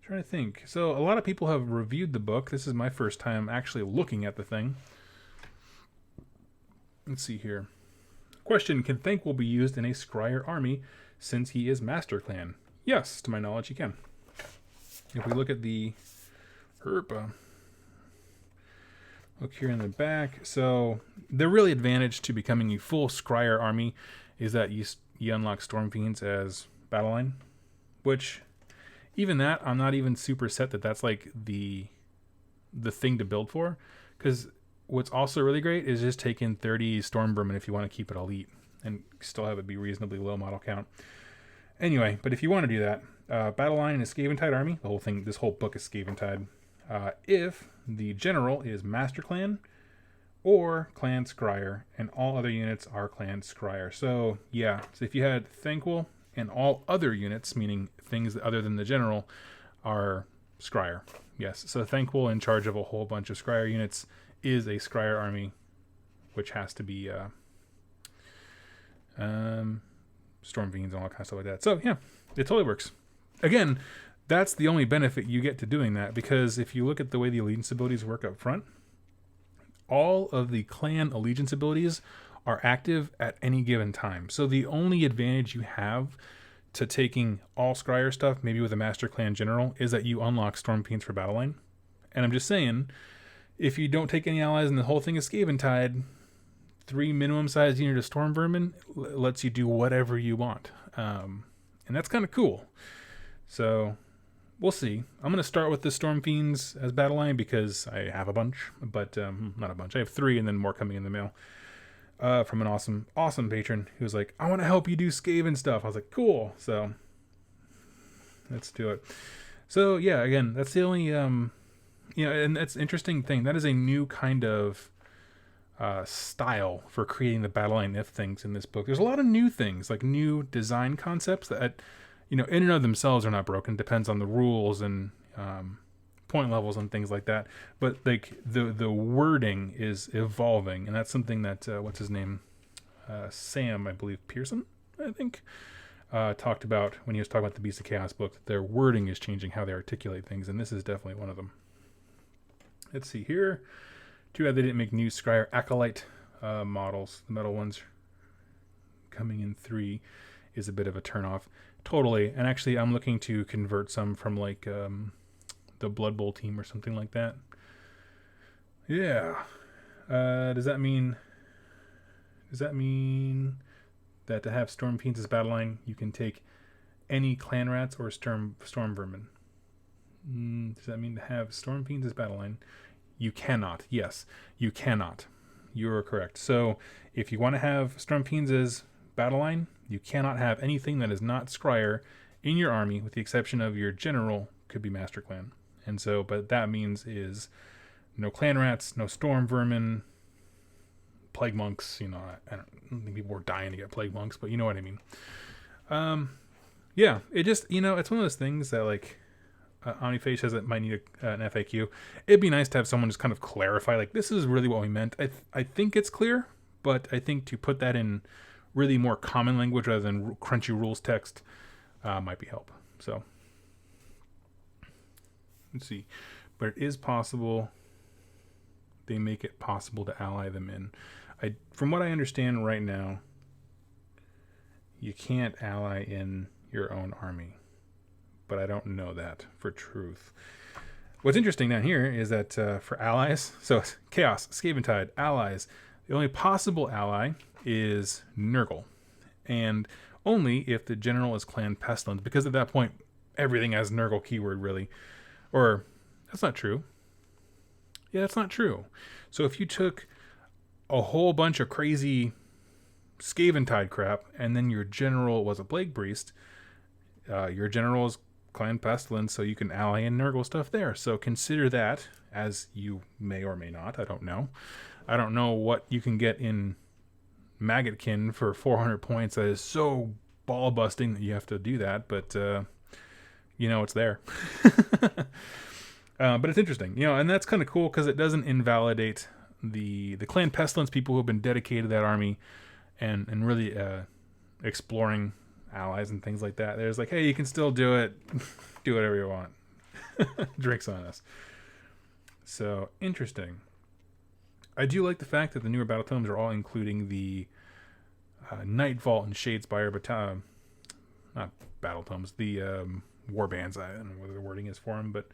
to think. So a lot of people have reviewed the book. This is my first time actually looking at the thing. Let's see here. Question: can Thanquol be used in a Scryer army since he is Master Clan? Yes, to my knowledge, he can. If we look at the Herpa, look here in the back. So the really advantage to becoming a full Scryer army is that you unlock Storm Fiends as battle line, which even that I'm not even super set that that's like the thing to build for, because what's also really great is just taking 30 Storm Vermin if you want to keep it elite and still have it be reasonably low model count. Anyway, but if you want to do that, battle line in a Skaven Tide army, this whole book is Skaven Tide. If the general is Master Clan or Clan Scryer, and all other units are Clan Scryer. So yeah, so if you had Thanquol and all other units, meaning things other than the general, are Scryer. Yes, so Thanquol in charge of a whole bunch of Scryer units is a Scryer army, which has to be Storm Fiends and all that kind of stuff like that. So yeah, it totally works. Again, that's the only benefit you get to doing that, because if you look at the way the allegiance abilities work up front, all of the clan allegiance abilities are active at any given time. So the only advantage you have to taking all Scryer stuff, maybe with a Master Clan General, is that you unlock Storm Fiends for battle line. And I'm just saying, if you don't take any allies and the whole thing is Skaven Tide, 3 minimum size unit of Storm Vermin lets you do whatever you want. And that's kind of cool. So we'll see. I'm going to start with the Storm Fiends as battle line because I have a bunch, but not a bunch. I have 3 and then more coming in the mail from an awesome patron who was like, I want to help you do Skaven stuff. I was like, cool. So let's do it. So yeah, again, that's the only, and that's an interesting thing. That is a new kind of style for creating the battle line if things in this book. There's a lot of new things, like new design concepts that, in and of themselves are not broken. Depends on the rules and point levels and things like that. But like the wording is evolving, and that's something that what's his name, Sam, I believe Pearson, I think, talked about when he was talking about the Beast of Chaos book. That their wording is changing how they articulate things, and this is definitely one of them. Let's see here. Too bad they didn't make new Scryer Acolyte models. The metal ones coming in 3 is a bit of a turnoff. Totally. And actually, I'm looking to convert some from like the Blood Bowl team or something like that. Yeah. Does that mean that to have Storm Fiends as battle line, you can take any Clan Rats or Storm Vermin? Does that mean to have Storm Fiends as battle line? You cannot. Yes, you cannot. You are correct. So if you want to have Storm Fiends as battle line, you cannot have anything that is not Scryer in your army, with the exception of your general could be Master Clan. And so, but that means is no Clan Rats, no Storm Vermin, Plague Monks. I don't think people were dying to get Plague Monks, but you know what I mean. Yeah, it just, it's one of those things that like, Omniface says it might need an FAQ. It'd be nice to have someone just kind of clarify, like, this is really what we meant. I think it's clear, but I think to put that in really more common language rather than crunchy rules text might be help. So let's see. But it is possible. They make it possible to ally them in. From what I understand right now, you can't ally in your own army. But I don't know that for truth. What's interesting down here is that for allies, so Chaos, Skaven Tide, allies, the only possible ally is Nurgle. And only if the general is Clan Pestilence, because at that point, everything has Nurgle keyword, really. Or, that's not true. Yeah, that's not true. So if you took a whole bunch of crazy Skaven-tide crap, and then your general was a Plague Priest. Your general is Clan Pestilence, so you can ally and Nurgle stuff there. So consider that, as you may or may not. I don't know. I don't know what you can get in Maggotkin for 400 points. That is so ball busting that you have to do that, but it's there. But it's interesting, and that's kind of cool because it doesn't invalidate the Clan Pestilence people who have been dedicated to that army and really exploring allies and things like that. There's like, hey, you can still do it. Do whatever you want. Drinks on us. So, interesting. I do like the fact that the newer Battletomes are all including the Night Vault and Shadespire, but not Battletomes, the Warbands. I don't know what the wording is for them, but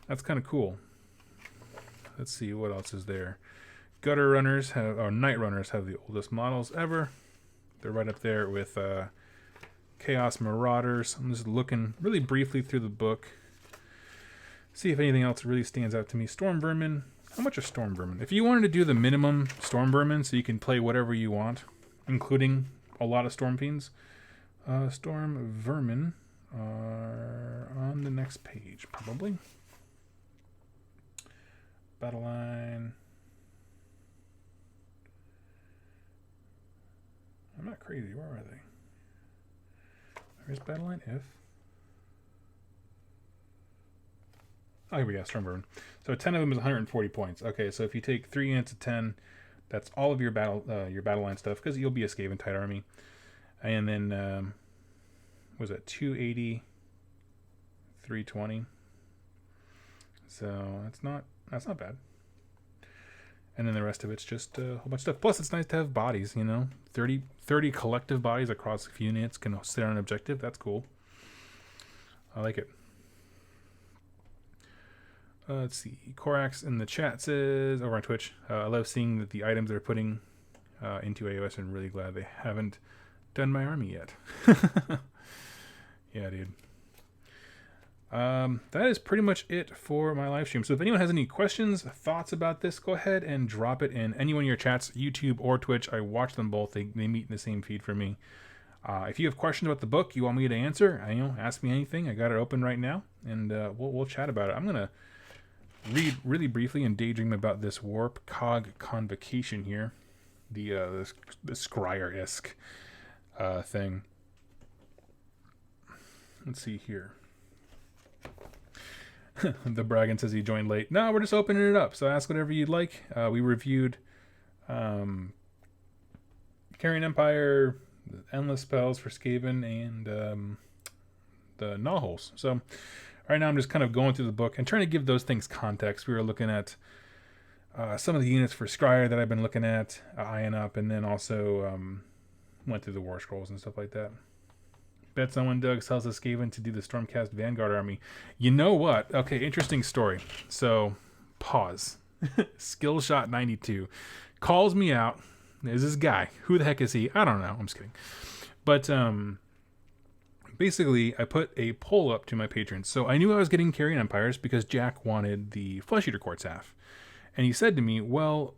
that's kind of cool. Let's see, what else is there? Gutter Runners Night Runners have the oldest models ever. They're right up there with Chaos Marauders. I'm just looking really briefly through the book. See if anything else really stands out to me. Storm Vermin. How much are Storm Vermin? If you wanted to do the minimum Storm Vermin so you can play whatever you want, including a lot of Storm Fiends, Storm Vermin are on the next page, probably. Battle line. I'm not crazy. Where are they? There's battle line F. Oh, here we go. Storm Vermin. So 10 of them is 140 points. Okay, so if you take 3 units of 10, that's all of your battle line stuff because you'll be a Skaven-tide army. And then was it 280, 320? So that's not bad. And then the rest of it's just a whole bunch of stuff. Plus, it's nice to have bodies, 30 collective bodies across a few units can sit on an objective. That's cool. I like it. Let's see. Corax in the chat says, over on Twitch, I love seeing that the items they're putting into AOS, and really glad they haven't done my army yet. Yeah, dude. That is pretty much it for my live stream. So if anyone has any questions, thoughts about this, go ahead and drop it in any one of your chats, YouTube or Twitch. I watch them both. They meet in the same feed for me. If you have questions about the book you want me to answer, ask me anything. I got it open right now, and we'll chat about it. I'm going to read really briefly and daydream about this Warp Cog Convocation here. The Scryer-esque thing. Let's see here. The Bragan says he joined late. No, we're just opening it up, so ask whatever you'd like. We reviewed Carrion Empire, Endless Spells for Skaven, and the Gnawholes. So right now I'm just kind of going through the book and trying to give those things context. We were looking at some of the units for Scryer that I've been looking at, eyeing up, and then also went through the War Scrolls and stuff like that. Bet someone Doug sells a Skaven to do the Stormcast Vanguard army. You know what? Okay, interesting story. So, pause. Skillshot 92 calls me out. There's this guy. Who the heck is he? I don't know. I'm just kidding. But basically, I put a poll up to my patrons. So I knew I was getting Carrion Empires because Jack wanted the Flesh Eater Quartz half. And he said to me, well,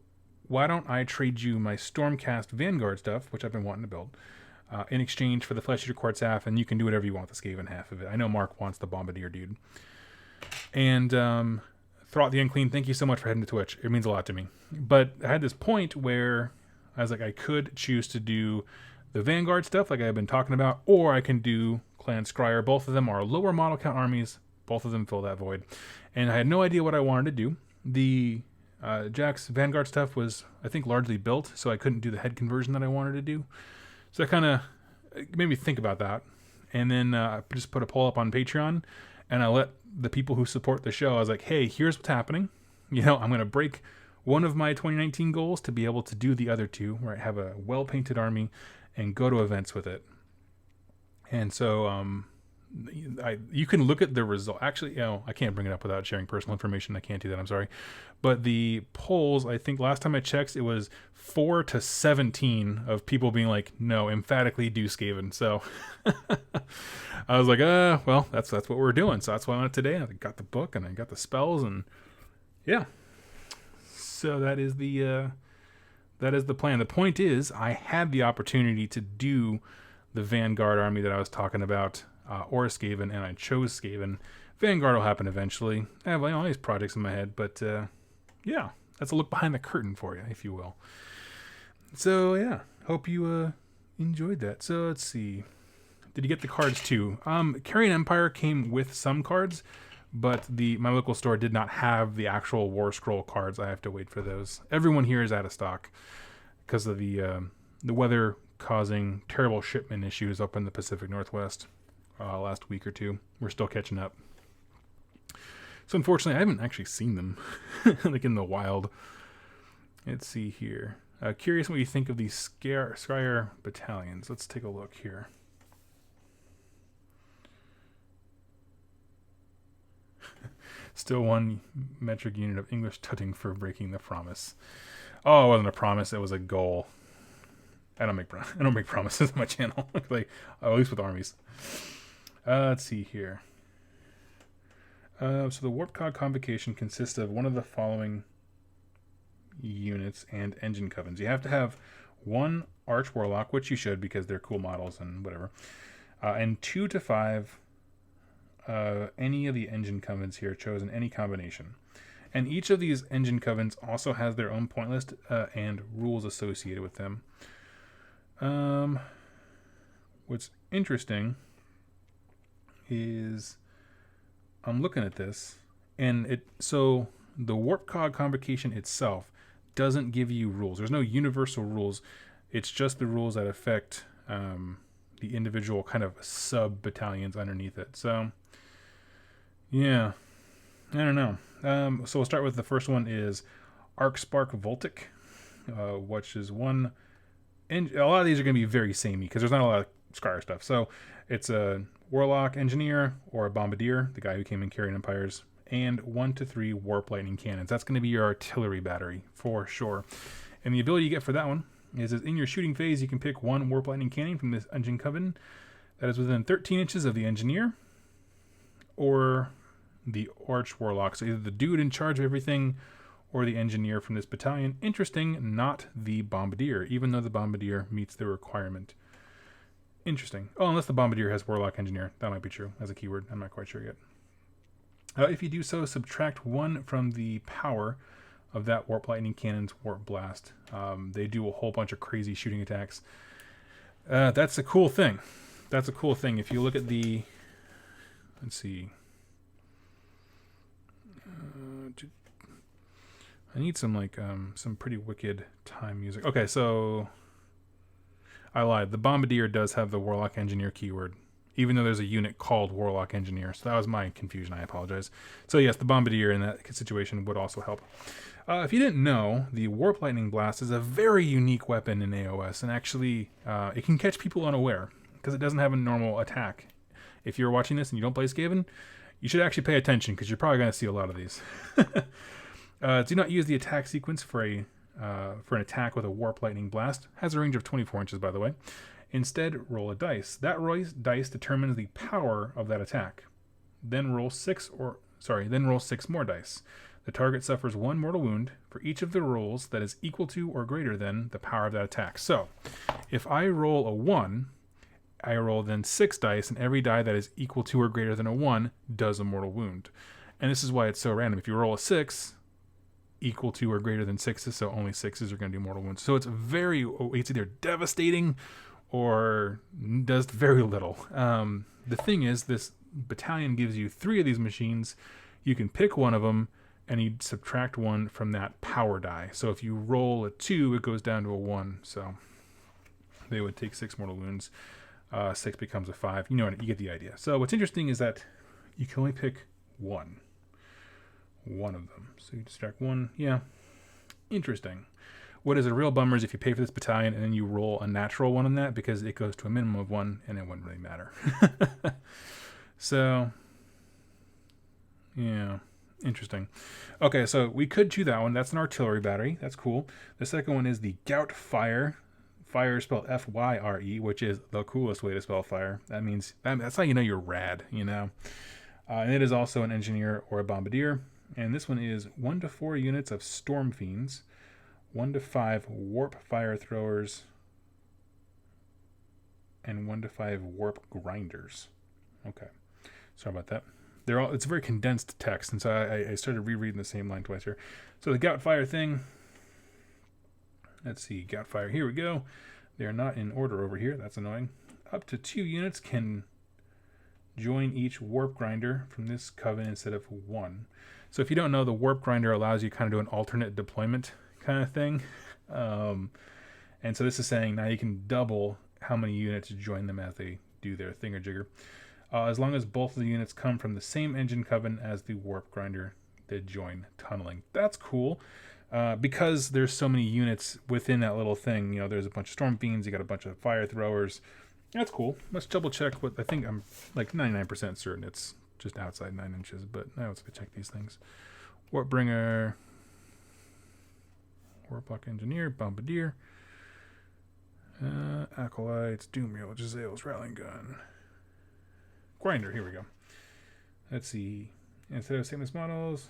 why don't I trade you my Stormcast Vanguard stuff, which I've been wanting to build, in exchange for the Flesh Eater Quartz half, and you can do whatever you want with the Skaven half of it. I know Mark wants the Bombardier dude. And Throughout the Unclean, thank you so much for heading to Twitch. It means a lot to me. But I had this point where I was like, I could choose to do the Vanguard stuff like I've been talking about, or I can do Clan Scryer. Both of them are lower model count armies. Both of them fill that void. And I had no idea what I wanted to do. The Jack's Vanguard stuff was, I think, largely built, so I couldn't do the head conversion that I wanted to do. So that kind of made me think about that. And then I just put a poll up on Patreon, and I let the people who support the show, I was like, hey, here's what's happening. I'm going to break one of my 2019 goals to be able to do the other two, where I have a well-painted army and go to events with it. And so you can look at the result. Actually, I can't bring it up without sharing personal information. I can't do that. I'm sorry. But the polls, I think last time I checked, it was 4-17 of people being like, no, emphatically do Skaven. So I was like, well, that's what we're doing. So that's why I went today. I got the book and I got the spells, and yeah. So that is the That is the plan. The point is, I had the opportunity to do the Vanguard army that I was talking about, or Skaven, and I chose Skaven. Vanguard will happen eventually. I have all these projects in my head, but yeah, that's a look behind the curtain for you, if you will. So yeah, hope you enjoyed that. So let's see. Did you get the cards too? Carrion Empire came with some cards, but my local store did not have the actual War Scroll cards. I have to wait for those. Everyone here is out of stock because of the weather causing terrible shipment issues up in the Pacific Northwest last week or two. We're still catching up. So unfortunately, I haven't actually seen them like in the wild. Let's see here. Curious what you think of these Scryer battalions. Let's take a look here. Still 1 metric unit of English tutting for breaking the promise. Oh, it wasn't a promise. It was a goal. I don't make promises on my channel, like at least with armies. Let's see here. So the Warp Cog Convocation consists of one of the following units and engine covens. You have to have 1 Arch Warlock, which you should because they're cool models and whatever, and 2 to 5 any of the engine covens here chosen, any combination. And each of these engine covens also has their own point list and rules associated with them. What's interesting is I'm looking at this, and so the Warp Cog Convocation itself doesn't give you rules. There's no universal rules. It's just the rules that affect the individual kind of sub battalions underneath it. So yeah, I don't know. So we'll start with the first one is Arcspark Voltic, which is one. And a lot of these are going to be very samey because there's not a lot of Scryer stuff. So it's a Warlock Engineer or a Bombardier, the guy who came in Carrion Empires, and 1 to 3 Warp Lightning Cannons. That's going to be your artillery battery for sure. And the ability you get for that one is in your shooting phase, you can pick 1 Warp Lightning Cannon from this engine coven that is within 13 inches of the Engineer or the Arch Warlock. So either the dude in charge of everything or the Engineer from this battalion. Interesting, not the Bombardier, even though the Bombardier meets the requirement. Interesting. Oh, unless the Bombardier has Warlock Engineer. That might be true as a keyword. I'm not quite sure yet. If you do so, subtract 1 from the power of that Warp Lightning Cannon's Warp Blast. They do a whole bunch of crazy shooting attacks. That's a cool thing. That's a cool thing. If you look at the... Let's see. I need some pretty wicked time music. Okay, so I lied. The Bombardier does have the Warlock Engineer keyword, even though there's a unit called Warlock Engineer. So that was my confusion. I apologize. So yes, the Bombardier in that situation would also help. If you didn't know, the Warp Lightning Blast is a very unique weapon in AOS, and actually it can catch people unaware because it doesn't have a normal attack. If you're watching this and you don't play Skaven, you should actually pay attention because you're probably going to see a lot of these. Do not use the attack sequence for an attack with a Warp Lightning Blast. Has a range of 24 inches, by the way. Instead, roll a dice. That dice determines the power of that attack. Then roll 6 more dice. The target suffers 1 mortal wound for each of the rolls that is equal to or greater than the power of that attack. So, if I roll a 1, I roll then 6 dice, and every die that is equal to or greater than a 1 does a mortal wound. And this is why it's so random. If you roll a 6, equal to or greater than 6s, so only 6s are going to do mortal wounds. So it's either devastating or does very little. The thing is, this battalion gives you 3 of these machines. You can pick one of them, and you subtract 1 from that power die. So if you roll a 2, it goes down to a 1. So they would take 6 mortal wounds. 6 becomes a 5. You get the idea. So what's interesting is that you can only pick one of them. So you subtract 1. Yeah, interesting. What is a real bummer is if you pay for this battalion and then you roll a natural 1 on that, because it goes to a minimum of 1 and it wouldn't really matter. So yeah, interesting. Okay, so we could do that one. That's an artillery battery. That's cool. The second one is the Doubtfire. Fire spelled F-Y-R-E, which is the coolest way to spell fire. That means that's how you know you're rad, And it is also an Engineer or a Bombardier. And this one is 1 to 4 units of Storm Fiends, 1 to 5 warp fire throwers, and 1 to 5 warp grinders. Okay, sorry about that. They're all, it's a very condensed text, and so I started rereading the same line twice here. So the Doubtfire thing, let's see, Doubtfire, here we go. They're not in order over here, that's annoying. Up to 2 units can join each warp grinder from this coven instead of 1. So if you don't know, the warp grinder allows you kind of do an alternate deployment kind of thing. And so this is saying now you can double how many units join them as they do their thingamajigger. As long as both of the units come from the same engine coven as the warp grinder that join tunneling. That's cool. Because there's so many units within that little thing, you know, there's a bunch of storm fiends, you got a bunch of fire throwers. That's cool. Let's double check what I think. I'm like 99% certain it's just outside 9 inches, but now let's check these things. Warpbringer, Warplock Engineer, Bombardier, Acolytes, Doomwheel, Gisele's Rattling Gun, Grinder. Here we go. Let's see. Instead of stainless models,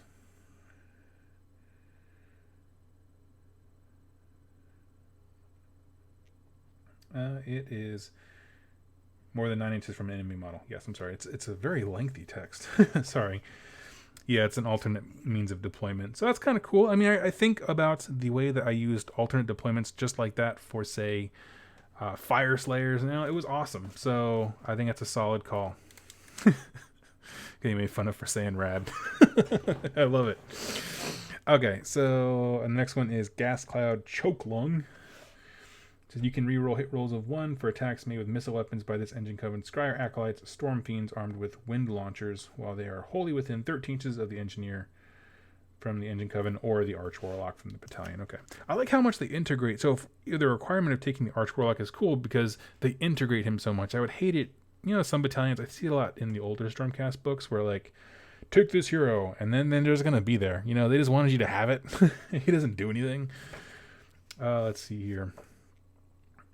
it is more than 9 inches from an enemy model. Yes, I'm sorry. It's a very lengthy text. Sorry. Yeah, it's an alternate means of deployment. So that's kind of cool. I mean, I think about the way that I used alternate deployments just like that for, say, Fire Slayers. You know, it was awesome. So I think that's a solid call. Getting made fun of for saying rad. I love it. Okay, so the next one is Gascloud Chokelung. So you can reroll hit rolls of 1 for attacks made with missile weapons by this engine coven. Scryer Acolytes, Storm Fiends armed with wind launchers, while they are wholly within 13 inches of the engineer from the engine coven or the Arch Warlock from the battalion. Okay, I like how much they integrate. So if the requirement of taking the Arch Warlock is cool because they integrate him so much. I would hate it. You know, some battalions, I see a lot in the older Stormcast books where, like, take this hero, and then they're just going to be there. You know, they just wanted you to have it. He doesn't do anything. Let's see here.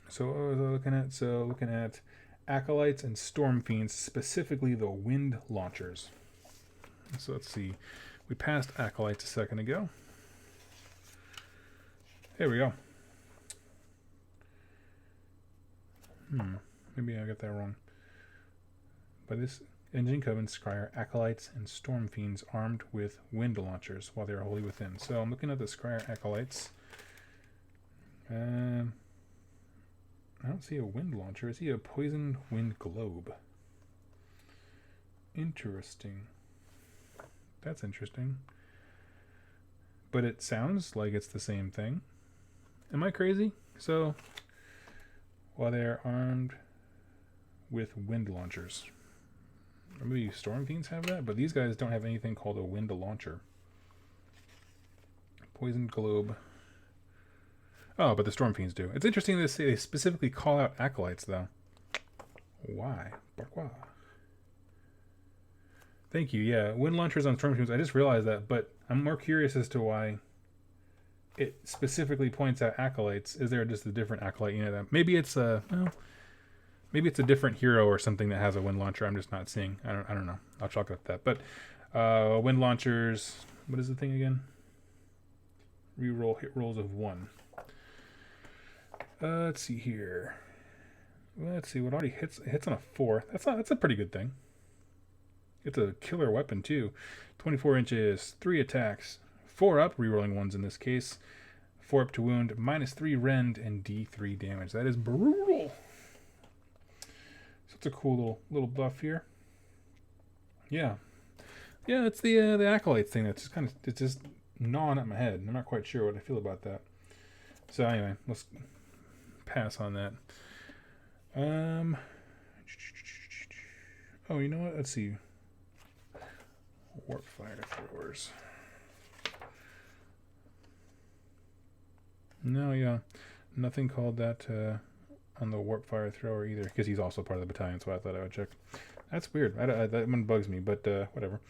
So what was I looking at? So looking at Acolytes and Storm Fiends, specifically the wind launchers. So let's see. We passed Acolytes a second ago. There we go. Maybe I got that wrong. By this engine coven, Scryer Acolytes and Storm Fiends armed with wind launchers while they are wholly within. So I'm looking at the Scryer Acolytes. I don't see a wind launcher. I see a poisoned wind globe. Interesting. That's interesting. But it sounds like it's the same thing. Am I crazy? So, while they're armed with wind launchers. Maybe Storm Fiends have that, but these guys don't have anything called a wind launcher. Poisoned globe. Oh, but the Storm Fiends do. It's interesting that they specifically call out Acolytes, though. Why? Pourquoi? Thank you. Yeah, wind launchers on Storm Fiends. I just realized that, but I'm more curious as to why it specifically points out Acolytes. Is there just a different Acolyte unit? That maybe it's a maybe it's a different hero or something that has a wind launcher. I'm just not seeing. I don't know. I'll chalk it up that. But wind launchers. What is the thing again? Reroll hit rolls of 1. Let's see here. Let's see what already hits. It hits on a 4. That's a pretty good thing. It's a killer weapon too. 24 inches, 3 attacks, 4 up, rerolling 1s in this case. 4 up to wound, -3 rend, and D3 damage. That is brutal. So it's a cool little buff here. Yeah, it's the Acolyte thing that's just it's just gnawing at my head. I'm not quite sure what I feel about that. So anyway, let's pass on that. Oh, you know what? Let's see. Warp fire throwers. No, yeah, nothing called that on the warp fire thrower either, because he's also part of the battalion. So I thought I would check. That's weird. That one bugs me, but whatever.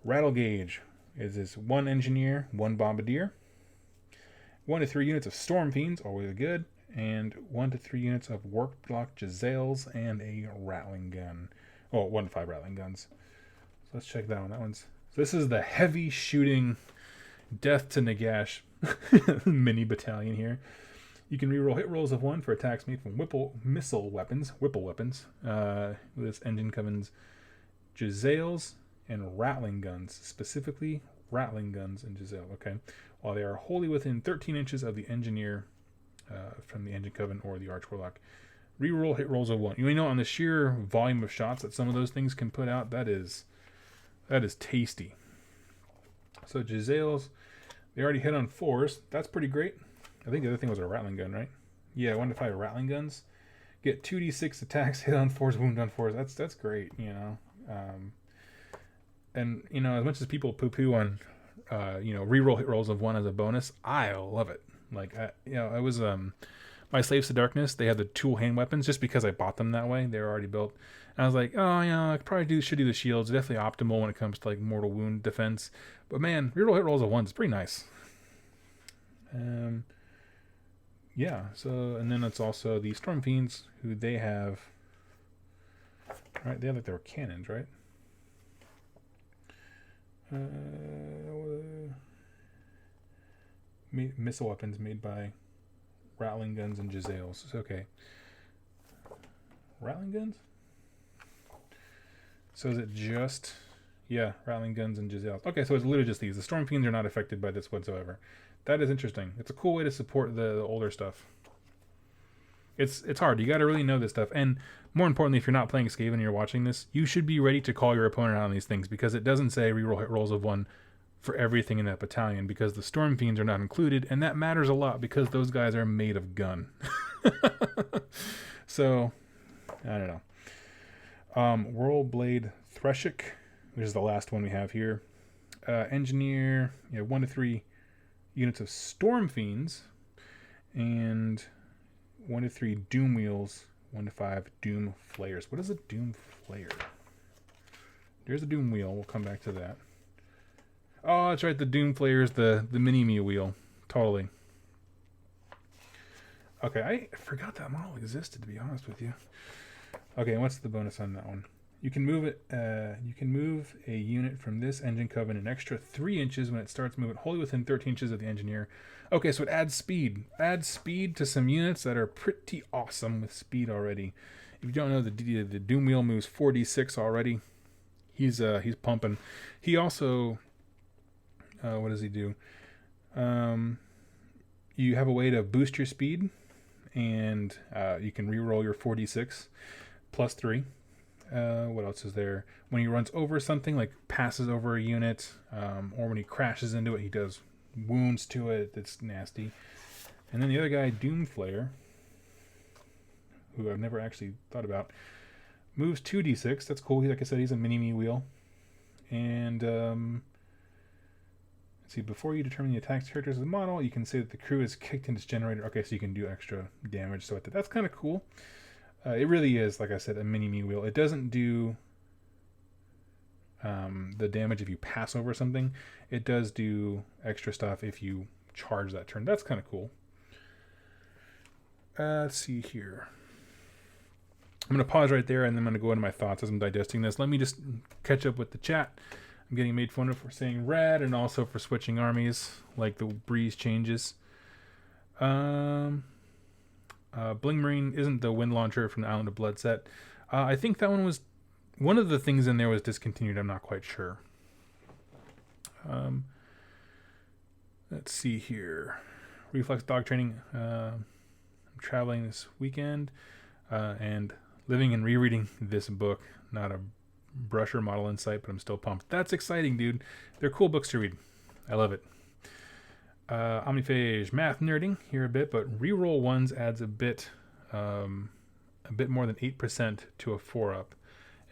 Rattle gauge is this 1 engineer, 1 bombardier, 1 to 3 units of storm fiends, always good, and 1 to 3 units of warp block Giselles and a rattling gun. Oh, 1 to 5 rattling guns. So let's check that one. So this is the heavy shooting Death to Nagash mini battalion here. You can reroll hit rolls of 1 for attacks made from Whipple weapons, with this engine Covens, Jezzails, and Rattling guns, specifically Rattling guns and Jezzail. Okay, while they are wholly within 13 inches of the engineer from the engine Coven or the Arch Warlock. Reroll hit rolls of 1. You know, on the sheer volume of shots that some of those things can put out, that is tasty. So Jezzails, they already hit on 4s. That's pretty great. I think the other thing was a Rattling gun, right? Yeah, 1 to 5 Rattling guns. Get 2d6 attacks, hit on 4s, wound on 4s. That's great, you know. And, you know, as much as people poo-poo on, reroll hit rolls of 1 as a bonus, I love it. Like, I was... my Slaves to Darkness, they had the tool hand weapons just because I bought them that way. They were already built. And I was like, oh, I probably should do the shields. Definitely optimal when it comes to like mortal wound defense. But man, reroll hit rolls of 1 is pretty nice. Yeah, so, and then it's also the Storm Fiends, who they have, right, they have like their cannons, right? Missile weapons made by Rattling guns and Jezzails. It's okay. Rattling guns? So is it just... Yeah, Rattling guns and Jezzails. Okay, so it's literally just these. The Storm Fiends are not affected by this whatsoever. That is interesting. It's a cool way to support the older stuff. It's hard. You got to really know this stuff. And more importantly, if you're not playing Skaven and you're watching this, you should be ready to call your opponent out on these things, because it doesn't say reroll hit rolls of 1 for everything in that battalion, because the Storm Fiends are not included, and that matters a lot because those guys are made of gun. So, I don't know. Whirlblade Threshik, which is the last one we have here. Engineer, 1 to 3 units of Storm Fiends, and 1 to 3 Doom Wheels, 1 to 5 Doom Flayers. What is a Doom Flayer? There's a Doom Wheel. We'll come back to that. Oh, that's right. The Doom Flayer's the mini-me wheel. Totally. Okay, I forgot that model existed, to be honest with you. Okay, what's the bonus on that one? You can move it. You can move a unit from this engine coven an extra 3 inches when it starts moving wholly within 13 inches of the engineer. Okay, so it adds speed. Adds speed to some units that are pretty awesome with speed already. If you don't know, the Doom Wheel moves 4d6 already. He's pumping. He also, what does he do? You have a way to boost your speed, and you can reroll your 4d6 plus 3. What else is there? When he runs over something, like passes over a unit, or when he crashes into it, he does wounds to it. That's nasty. And then the other guy, Doomflayer, who I've never actually thought about, moves 2d6. That's cool. Like I said, he's a mini-me wheel. And let's see, before you determine the attack characters of the model, you can say that the crew is kicked into its generator. Okay, so you can do extra damage. So that's kind of cool. It really is, like I said, a mini-me wheel. It doesn't do the damage if you pass over something. It does do extra stuff if you charge that turn. That's kind of cool. Let's see here. I'm going to pause right there, and then I'm going to go into my thoughts as I'm digesting this. Let me just catch up with the chat. I'm getting made fun of for saying red and also for switching armies, like the breeze changes. Bling Marine isn't the wind launcher from the Island of Blood set. I think that one was... One of the things in there was discontinued. I'm not quite sure. Let's see here. Reflex dog training. I'm traveling this weekend and living and rereading this book. Not a brusher model in sight, but I'm still pumped. That's exciting, dude. They're cool books to read. I love it. Omniphage math nerding here a bit, but reroll ones adds a bit more than 8% to a 4-up,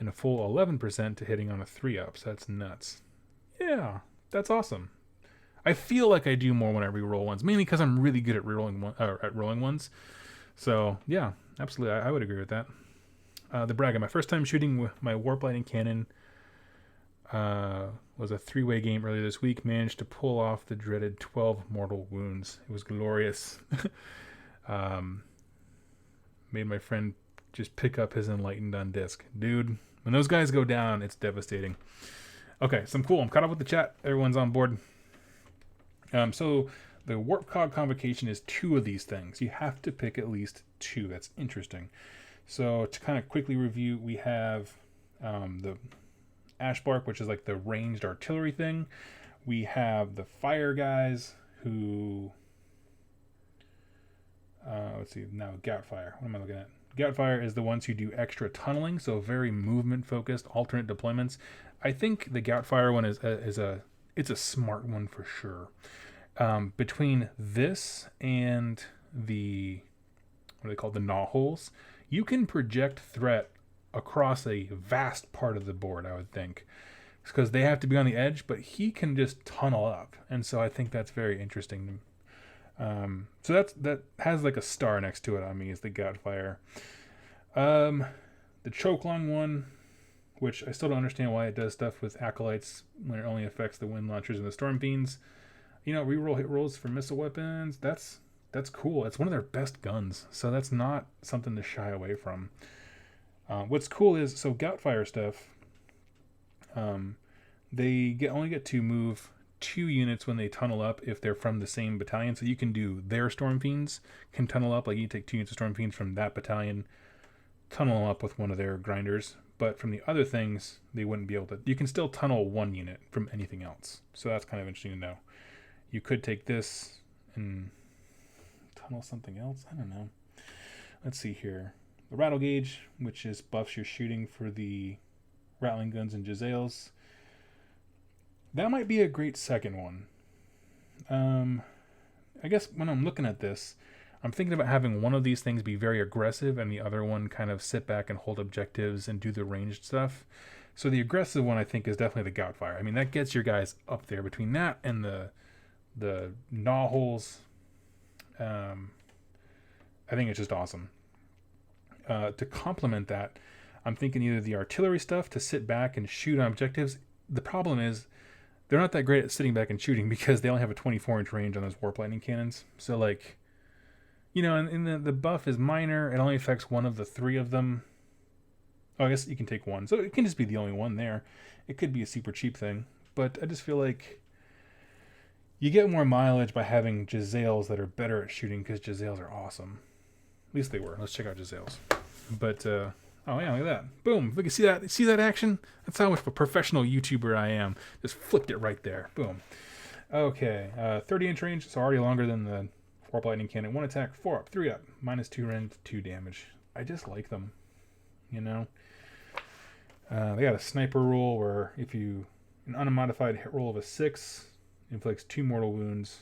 and a full 11% to hitting on a 3-up. So that's nuts. Yeah, that's awesome. I feel like I do more when I reroll ones, mainly because I'm really good at rolling ones. So yeah, absolutely, I would agree with that. The Braga, my first time shooting with my warp lightning cannon was a 3-way game earlier this week. Managed to pull off the dreaded 12 mortal wounds. It was glorious. Made my friend just pick up his Enlightened on disc. Dude, when those guys go down, it's devastating. Okay, so I'm cool. I'm caught up with the chat. Everyone's on board. So the Warp Cog Convocation is 2 of these things. You have to pick at least 2. That's interesting. So to kind of quickly review, we have the Ashbark, which is like the ranged artillery thing. We have the fire guys who... let's see, now Doubtfire. What am I looking at? Doubtfire is the ones who do extra tunneling, so very movement-focused, alternate deployments. I think the Doubtfire one is a smart one for sure. Between this and the, what are they called, the gnaw holes, you can project threat across a vast part of the board, I would think. Because they have to be on the edge, but he can just tunnel up. And so I think that's very interesting. So that has like a star next to it on me, is the Doubtfire. The Chokelong one, which I still don't understand why it does stuff with Acolytes when it only affects the Wind Launchers and the Storm Fiends. You know, reroll hit rolls for missile weapons. That's cool. It's one of their best guns, so that's not something to shy away from. What's cool is, so Doubtfire stuff, they only get to move 2 units when they tunnel up if they're from the same battalion. So you can do their Storm Fiends can tunnel up, like you take 2 units of Storm Fiends from that battalion, tunnel up with one of their grinders. But from the other things, they wouldn't be able to. You can still tunnel 1 unit from anything else. So that's kind of interesting to know. You could take this and tunnel something else. I don't know. Let's see here. The Rattle Gauge, which is buffs your shooting for the Rattling Guns and Jezzails. That might be a great second one. I guess when I'm looking at this, I'm thinking about having one of these things be very aggressive and the other one kind of sit back and hold objectives and do the ranged stuff. So the aggressive one, I think, is definitely the Doubtfire. I mean, that gets your guys up there. Between that and the gnaw holes, I think it's just awesome. To complement that, I'm thinking either the artillery stuff to sit back and shoot on objectives. The problem is they're not that great at sitting back and shooting because they only have a 24-inch range on those Warp Lightning cannons. So, like, you know, and the buff is minor. It only affects one of the 3 of them. Oh, I guess you can take 1. So it can just be the only one there. It could be a super cheap thing. But I just feel like you get more mileage by having Jezzails that are better at shooting because Jezzails are awesome. At least they were. Let's check out Jezzails. But, oh yeah, look at that. Boom. Look, see that? See that action? That's how much of a professional YouTuber I am. Just flipped it right there. Boom. Okay. 30-inch range. So already longer than the Warp Lightning Cannon. 1 attack, 4 up, 3 up. -2 rend, 2 damage. I just like them. You know? They got a sniper rule where if you... An unmodified hit roll of a 6 inflicts 2 mortal wounds.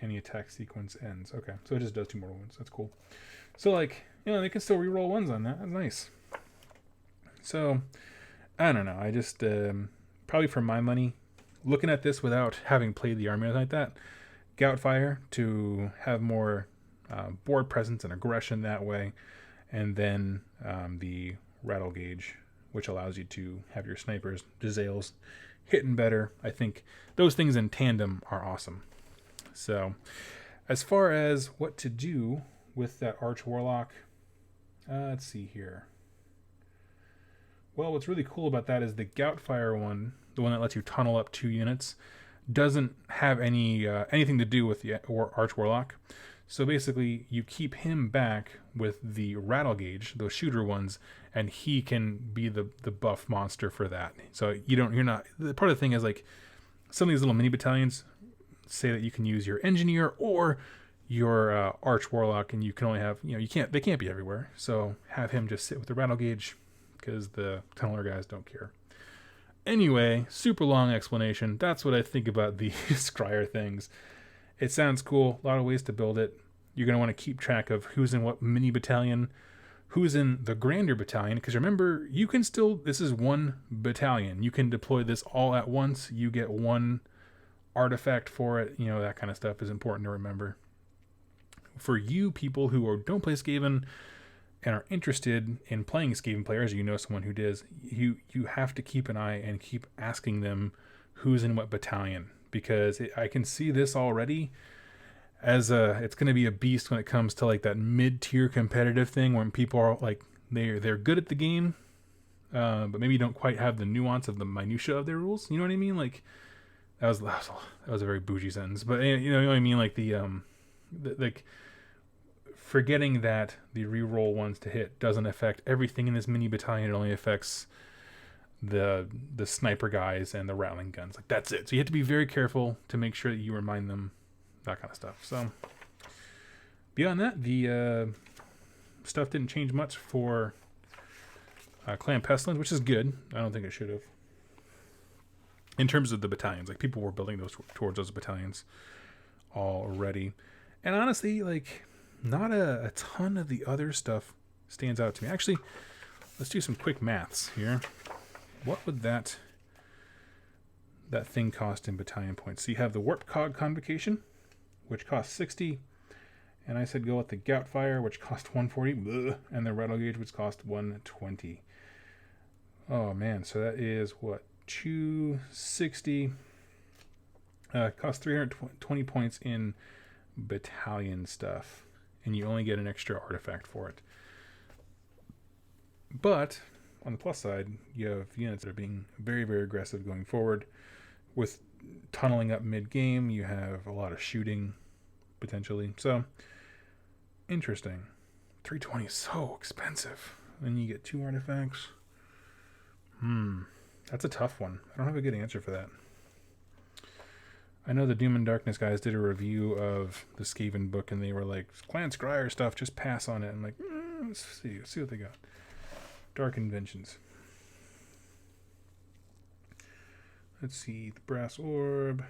Any attack sequence ends. Okay, so it just does 2 mortal wounds. That's cool. So, like, you know, they can still reroll 1s on that. That's nice. So, I don't know. I just, probably for my money, looking at this without having played the army like that, Doubtfire to have more board presence and aggression that way, and then the Rattle Gauge, which allows you to have your snipers, Jezzails, hitting better. I think those things in tandem are awesome. So, as far as what to do with that Arch Warlock, let's see here. Well, what's really cool about that is the Doubtfire one, the one that lets you tunnel up 2 units, doesn't have anything to do with the Arch Warlock. So basically, you keep him back with the Rattle Gauge, those shooter ones, and he can be the buff monster for that. So you're not. Part of the thing is, like, some of these little mini battalions say that you can use your engineer or your Arch Warlock, and you can only have, they can't be everywhere. So have him just sit with the Rattle Gauge because the tunneler guys don't care. Anyway, super long explanation. That's what I think about the Scryer things. It sounds cool. A lot of ways to build it. You're going to want to keep track of who's in what mini battalion, who's in the grander battalion, because remember, you can still, this is 1 battalion. You can deploy this all at once. You get 1 artifact for it. That kind of stuff is important to remember. For you people who don't play Skaven and are interested in playing Skaven players, someone who does, you have to keep an eye and keep asking them who's in what battalion, because I can see this already as it's going to be a beast when it comes to like that mid-tier competitive thing when people are like they're good at the game, but maybe don't quite have the nuance of the minutia of their rules. You know what I mean? Like That was a very bougie sentence, but you know what I mean. Like like forgetting that the reroll ones to hit doesn't affect everything in this mini battalion. It only affects the sniper guys and the rattling guns. Like that's it. So you have to be very careful to make sure that you remind them that kind of stuff. So beyond that, the stuff didn't change much for Clan Pestilence, which is good. I don't think it should have. In terms of the battalions, like people were building those towards those battalions already. And honestly, like not a ton of the other stuff stands out to me. Actually, let's do some quick maths here. What would that thing cost in battalion points? So you have the Warp Cog Convocation, which costs 60. And I said go with the Doubtfire, which cost 140. And the Rattle Gauge, which cost 120. Oh man, so that is what? 260. Costs 320 points in battalion stuff. And you only get an extra artifact for it. But on the plus side, you have units that are being very, very aggressive going forward. With tunneling up mid-game, you have a lot of shooting, potentially. So, interesting. 320 is so expensive. And you get 2 artifacts. That's a tough one. I don't have a good answer for that. I know the Doom and Darkness guys did a review of the Skaven book, and they were like, Clan Scryer stuff, just pass on it. I'm like, let's see what they got. Dark Inventions. Let's see, the Brass Orb.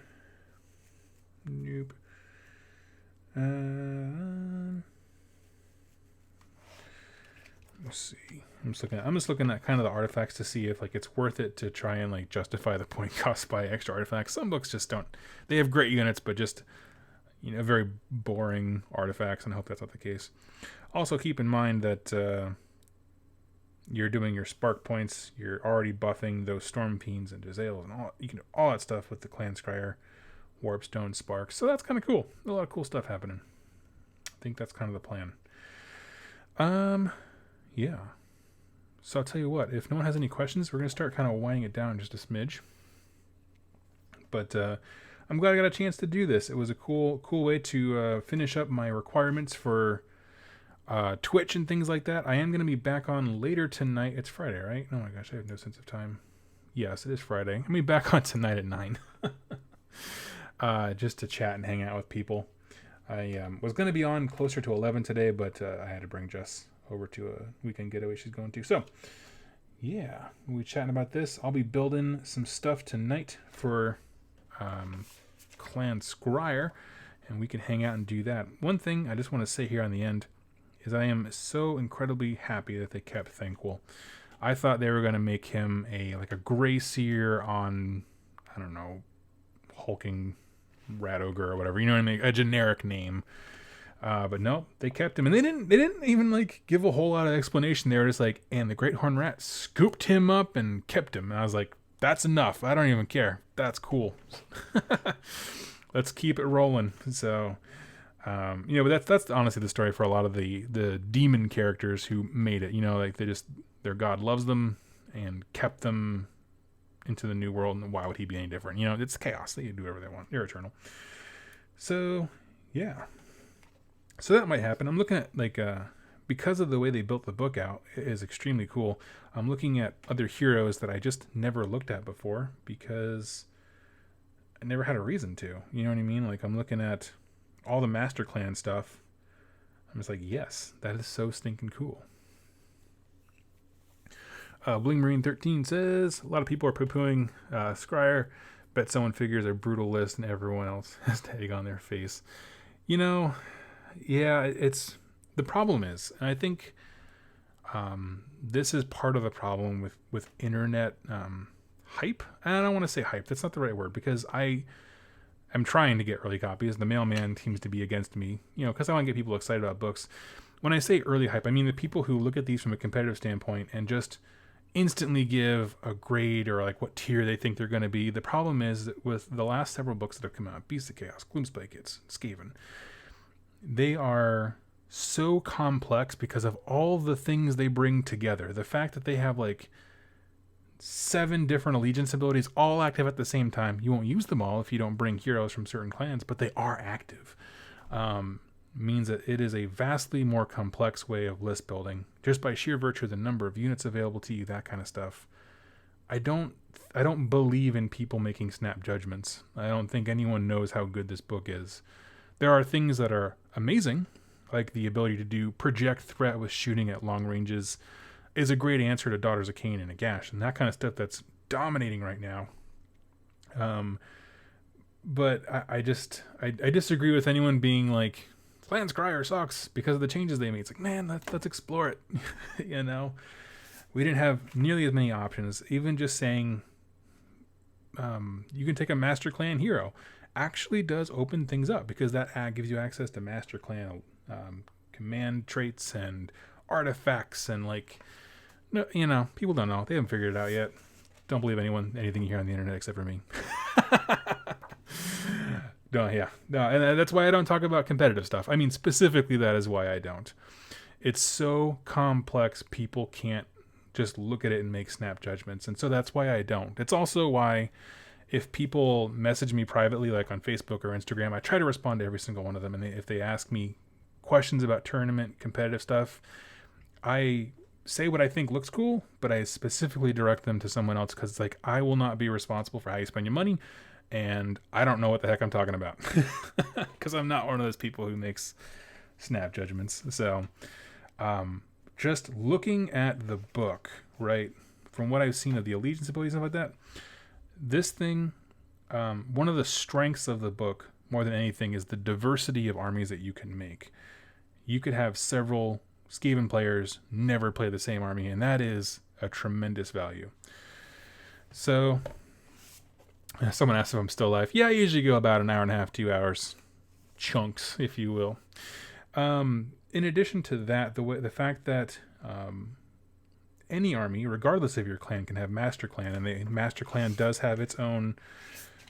Nope. Let's see. I'm just looking at kind of the artifacts to see if like it's worth it to try and like justify the point cost by extra artifacts. Some books just don't. They have great units, but just very boring artifacts, and I hope that's not the case. Also, keep in mind that you're doing your spark points. You're already buffing those Storm Fiends and Jezzails and all. You can do all that stuff with the Clan Scryer, Warpstone, Sparks. So that's kind of cool. A lot of cool stuff happening. I think that's kind of the plan. Yeah. So I'll tell you what, if no one has any questions, we're going to start kind of winding it down just a smidge. But I'm glad I got a chance to do this. It was a cool way to finish up my requirements for Twitch and things like that. I am going to be back on later tonight. It's Friday, right? Oh my gosh, I have no sense of time. Yes, it is Friday. I'm going to be back on tonight at 9. Just to chat and hang out with people. I was going to be on closer to 11 today, but I had to bring Jess over to a weekend getaway she's going to. So, yeah, we'll be chatting about this. I'll be building some stuff tonight for Clan Scryer, and we can hang out and do that. One thing I just want to say here on the end is I am so incredibly happy that they kept Thankful. I thought they were going to make him a gray seer on, I don't know, hulking rat ogre or whatever, you know what I mean, a generic name. But no, they kept him, and they didn't even give a whole lot of explanation. They were just like, and the Great Horn Rat scooped him up and kept him. And I was like, that's enough. I don't even care. That's cool. Let's keep it rolling. So, but that's honestly the story for a lot of the demon characters who made it. Their god loves them and kept them into the new world. And why would he be any different? It's chaos. They can do whatever they want. They're eternal. So, yeah. So that might happen. I'm looking at because of the way they built the book out, it is extremely cool. I'm looking at other heroes that I just never looked at before because I never had a reason to. You know what I mean? I'm looking at all the Master Clan stuff. I'm just like, yes, that is so stinking cool. Bling Marine 13 says, a lot of people are poo-pooing Scryer. Bet someone figures a brutal list and everyone else has tag on their face. Yeah, it's the problem is, and I think this is part of the problem with internet hype. And I don't want to say hype. That's not the right word, because I am trying to get early copies. The mailman seems to be against me, because I want to get people excited about books. When I say early hype, I mean the people who look at these from a competitive standpoint and just instantly give a grade or what tier they think they're going to be. The problem is that with the last several books that have come out, Beasts of Chaos, Gloomspite Kids, Skaven, they are so complex because of all the things they bring together. The fact that they have 7 different allegiance abilities, all active at the same time. You won't use them all if you don't bring heroes from certain clans, but they are active. Means that it is a vastly more complex way of list building, just by sheer virtue of the number of units available to you, that kind of stuff. I don't believe in people making snap judgments. I don't think anyone knows how good this book is. There are things that are amazing, like the ability to do project threat with shooting at long ranges is a great answer to Daughters of Cain and a Gash, and that kind of stuff that's dominating right now. But I disagree with anyone being like, Clan Scryer sucks because of the changes they made. It's like, man, let's explore it. You know, we didn't have nearly as many options. Even just saying you can take a Master Clan hero actually does open things up, because that gives you access to Master Clan command traits and artifacts, and like, you know, people don't know. They haven't figured it out yet. Don't believe anything you hear on the internet except for me. No, and that's why I don't talk about competitive stuff. I mean, specifically, that is why I don't. It's so complex, people can't just look at it and make snap judgments, and so that's why I don't. It's also why, if people message me privately, like on Facebook or Instagram, I try to respond to every single one of them, and if they ask me questions about tournament, competitive stuff, I say what I think looks cool, but I specifically direct them to someone else, because it's like, I will not be responsible for how you spend your money, and I don't know what the heck I'm talking about, because I'm not one of those people who makes snap judgments. So just looking at the book, right, from what I've seen of the allegiance abilities and stuff like that, this thing, one of the strengths of the book more than anything is the diversity of armies that you can make. You could have several Skaven players never play the same army, and that is a tremendous value. So someone asked if I'm still alive. Yeah, I usually go about an hour and a half, 2 hours, chunks, if you will. In addition to that, the fact that any army, regardless of your clan, can have Master Clan, and the Master Clan does have its own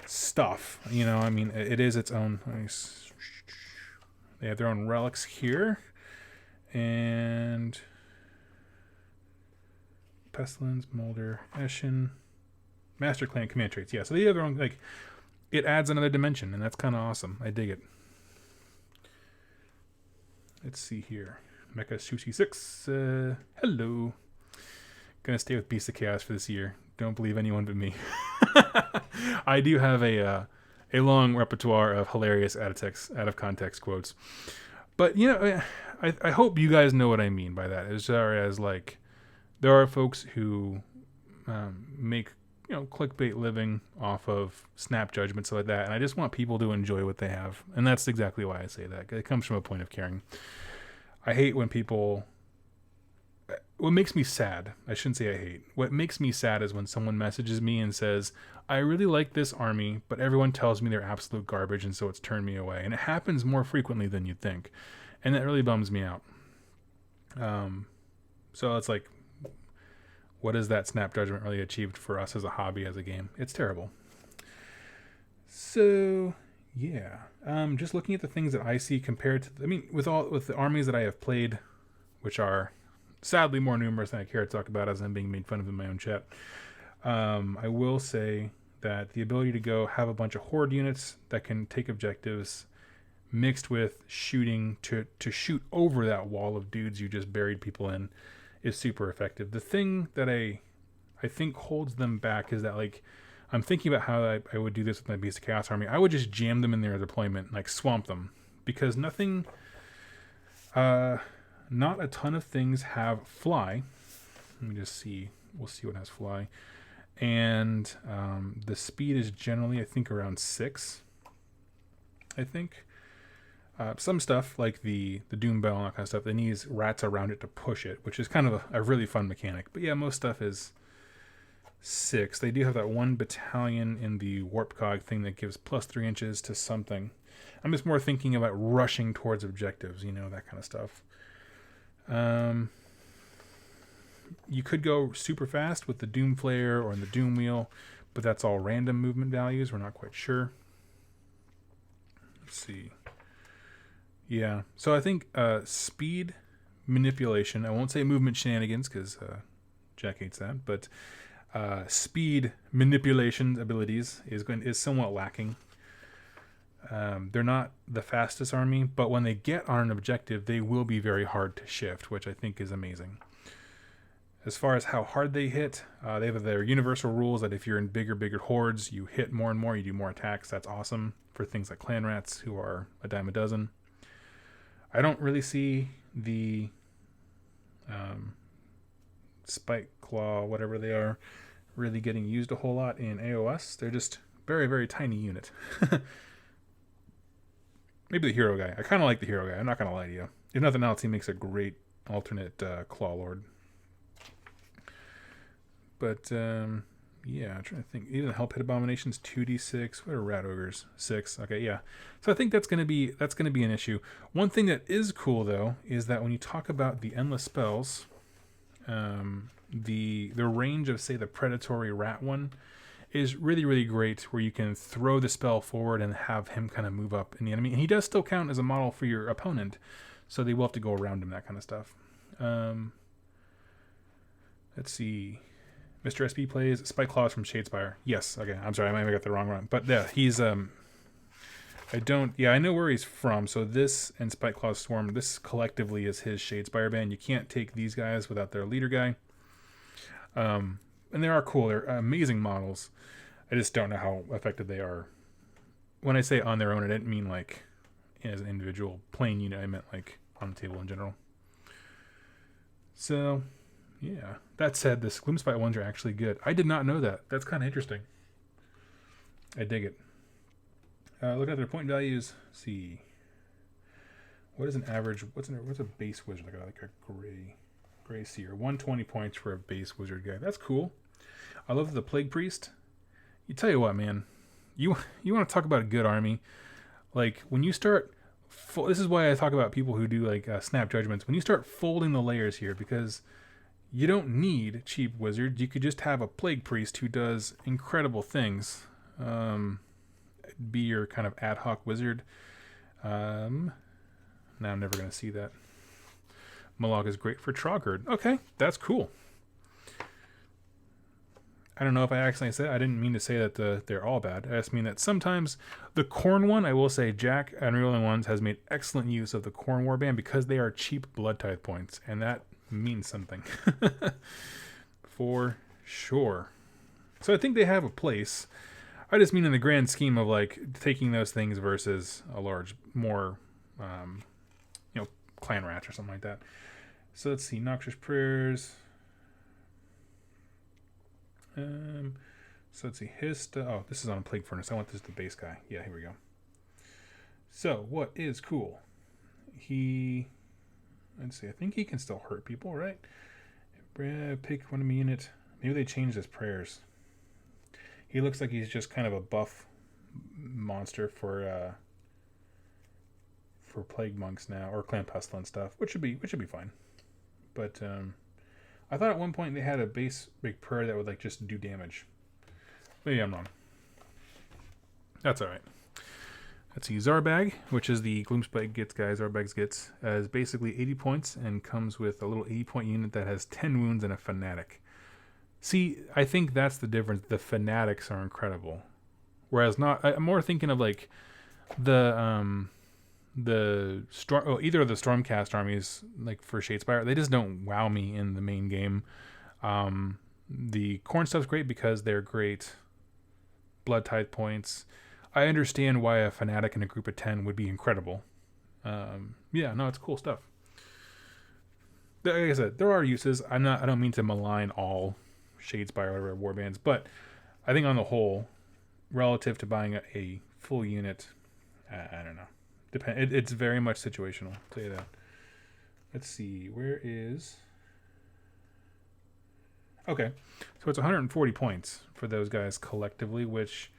stuff. You know, I mean, it is its own. They have their own relics here, and Pestilence, Molder, Eshin, Master Clan command traits. Yeah, so they have their own, like, it adds another dimension, and that's kind of awesome. I dig it. Let's see here. Mecha Sushi 6. Hello. Gonna stay with Beast of Chaos for this year. Don't believe anyone but me. I do have a long repertoire of hilarious out of context quotes. But, you know, I hope you guys know what I mean by that. As far as, like, there are folks who make, you know, clickbait living off of snap judgments, stuff like that, and I just want people to enjoy what they have, and that's exactly why I say that. It comes from a point of caring. I hate when people... What makes me sad, I shouldn't say I hate, what makes me sad is when someone messages me and says, I really like this army, but everyone tells me they're absolute garbage, and so it's turned me away. And it happens more frequently than you'd think, and that really bums me out. So it's like, what has that snap judgment really achieved for us as a hobby, as a game? It's terrible. So, yeah. Just looking at the things that I see compared to... I mean, with the armies that I have played, which are sadly more numerous than I care to talk about as I'm being made fun of in my own chat, I will say that the ability to go have a bunch of horde units that can take objectives mixed with shooting to shoot over that wall of dudes you just buried people in is super effective. The thing that I think holds them back is that, like, I'm thinking about how I would do this with my Beast of Chaos army. I would just jam them in their deployment, like swamp them, because nothing, not a ton of things have fly. Let me just see. We'll see what has fly. And the speed is generally, I think, around 6. I think. Some stuff, like the Doom Bell and that kind of stuff, it needs rats around it to push it, which is kind of a really fun mechanic. But yeah, most stuff is 6. They do have that one battalion in the Warp Cog thing that gives +3 inches to something. I'm just more thinking about rushing towards objectives, you know, that kind of stuff. You could go super fast with the Doom Flare or in the Doom Wheel, but that's all random movement values. We're not quite sure. Let's see. Yeah, so I think speed manipulation, I won't say movement shenanigans because Jack hates that, but speed manipulation abilities is somewhat lacking. They're not the fastest army, but when they get on an objective, they will be very hard to shift, which I think is amazing. As far as how hard they hit, they have their universal rules that if you're in bigger hordes, you hit more and more, you do more attacks. That's awesome for things like clan rats, who are a dime a dozen. I don't really see the spike claw, whatever they are, really getting used a whole lot in AOS. They're just very tiny unit. Maybe the hero guy. I kind of like the hero guy. I'm not going to lie to you. If nothing else, he makes a great alternate claw lord. But yeah, I'm trying to think. Even the help hit abominations 2d6. What are rat ogres? 6. Okay, yeah. So I think that's gonna be an issue. One thing that is cool though is that when you talk about the endless spells, the range of say the predatory rat one is really great, where you can throw the spell forward and have him kind of move up in the enemy, and he does still count as a model for your opponent, so they will have to go around him, that kind of stuff. Let's see. Mr. SB plays Spike Claws from Shadespire. Yes, okay, I'm sorry, I might have got the wrong one. But yeah, he's, I know where he's from. So this and Spike Claws Swarm, this collectively is his Shadespire band. You can't take these guys without their leader guy. And they are cool, they're amazing models. I just don't know how effective they are. When I say on their own, I didn't mean like as an individual plain unit, I meant like on the table in general. So yeah. That said, the Gloomspite ones are actually good. I did not know that. That's kind of interesting. I dig it. Look at their point values. Let's see. What is an average? What's a base wizard? Like a gray seer. 120 points for a base wizard guy. That's cool. I love the Plague Priest. You tell you what, man. You want to talk about a good army? Like when you start. This is why I talk about people who do like snap judgments. When you start folding the layers here, because you don't need cheap wizards. You could just have a Plague Priest who does incredible things. Be your kind of ad hoc wizard. Now I'm never going to see that. Malog is great for Trogard. Okay, that's cool. I don't know if I accidentally said, I didn't mean to say that they're all bad. I just mean that sometimes the Khorne one, I will say Jack Unreal Ones has made excellent use of the Khorne Warband because they are cheap blood tithe points, and that means something. For sure. So I think they have a place. I just mean in the grand scheme of like taking those things versus a large, more, clan rats or something like that. So let's see, Noxious Prayers. So let's see, oh, this is on a Plague Furnace. I want this the base guy. Yeah, here we go. So what is cool? Let's see, I think he can still hurt people, right? Pick one of my unit. Maybe they changed his prayers. He looks like he's just kind of a buff monster for plague monks now, or clan pestilence stuff, which should be fine. But I thought at one point they had a base big prayer that would like just do damage. Maybe I'm wrong. That's all right. Let's see, Zarbag, which is the Gloomspite Gits guy, Zarbag's Gits, is basically 80 points and comes with a little 80-point unit that has 10 wounds and a Fanatic. See, I think that's the difference. The Fanatics are incredible. Whereas I'm more thinking of like the Storm, either of the Stormcast armies, like for Shadespire, they just don't wow me in the main game. The Khorne stuff's great because they're great blood tithe points. I understand why a Fanatic in a group of 10 would be incredible. It's cool stuff. Like I said, there are uses. I don't mean to malign all Shadespire or whatever warbands, but I think on the whole, relative to buying a full unit, I don't know. It's very much situational. I'll tell you that. Let's see. Where is? Okay, so it's 140 points for those guys collectively, which,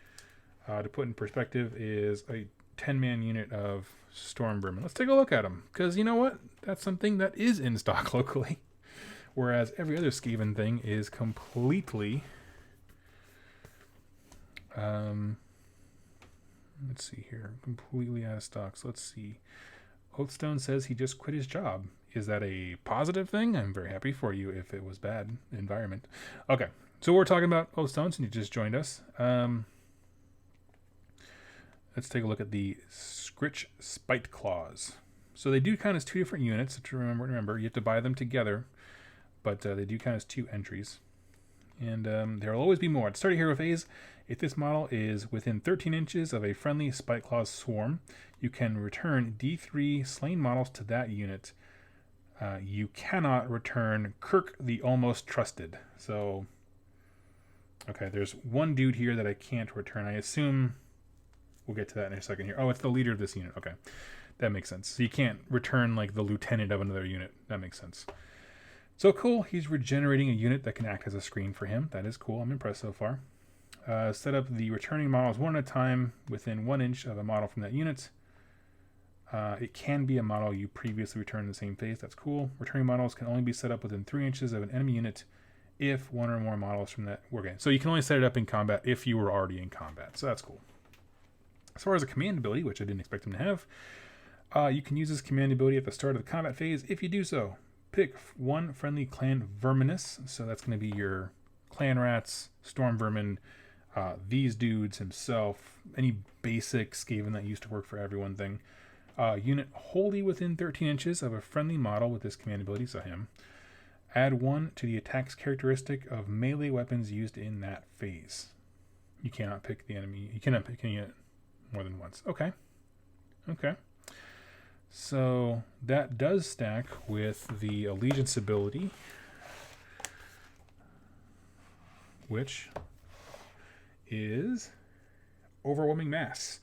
to put in perspective, is a 10-man unit of Storm Vermin. Let's take a look at them, because you know what? That's something that is in stock locally, whereas every other Skaven thing is completely... let's see here. Completely out of stock. So let's see. Oathstone says he just quit his job. Is that a positive thing? I'm very happy for you if it was bad environment. Okay. So we're talking about Stones, and you just joined us. Let's take a look at the Scritch Spite Claws. So they do count as 2 different units. To remember, you have to buy them together, but they do count as 2 entries. And there will always be more. At the start of hero phase, if this model is within 13 inches of a friendly Spite Claws swarm, you can return D3 slain models to that unit. You cannot return Kirk the Almost Trusted. So, okay, there's one dude here that I can't return. I assume we'll get to that in a second here. Oh, it's the leader of this unit. Okay, that makes sense. So you can't return like the lieutenant of another unit. That makes sense. So cool, he's regenerating a unit that can act as a screen for him. That is cool, I'm impressed so far. Set up the returning models one at a time within 1 inch of a model from that unit. It can be a model you previously returned in the same phase, that's cool. Returning models can only be set up within 3 inches of an enemy unit if 1 or more models from that were gained. So you can only set it up in combat if you were already in combat, so that's cool. As far as a command ability, which I didn't expect him to have, you can use this command ability at the start of the combat phase. If you do so, pick 1 friendly clan verminous, so that's going to be your clan rats, storm vermin, these dudes, himself, any basic Skaven that used to work for everyone thing. Unit wholly within 13 inches of a friendly model with this command ability, so him. Add 1 to the attack's characteristic of melee weapons used in that phase. You cannot pick the enemy. You cannot pick any unit more than once. Okay. Okay. So that does stack with the allegiance ability, which is Overwhelming Mass.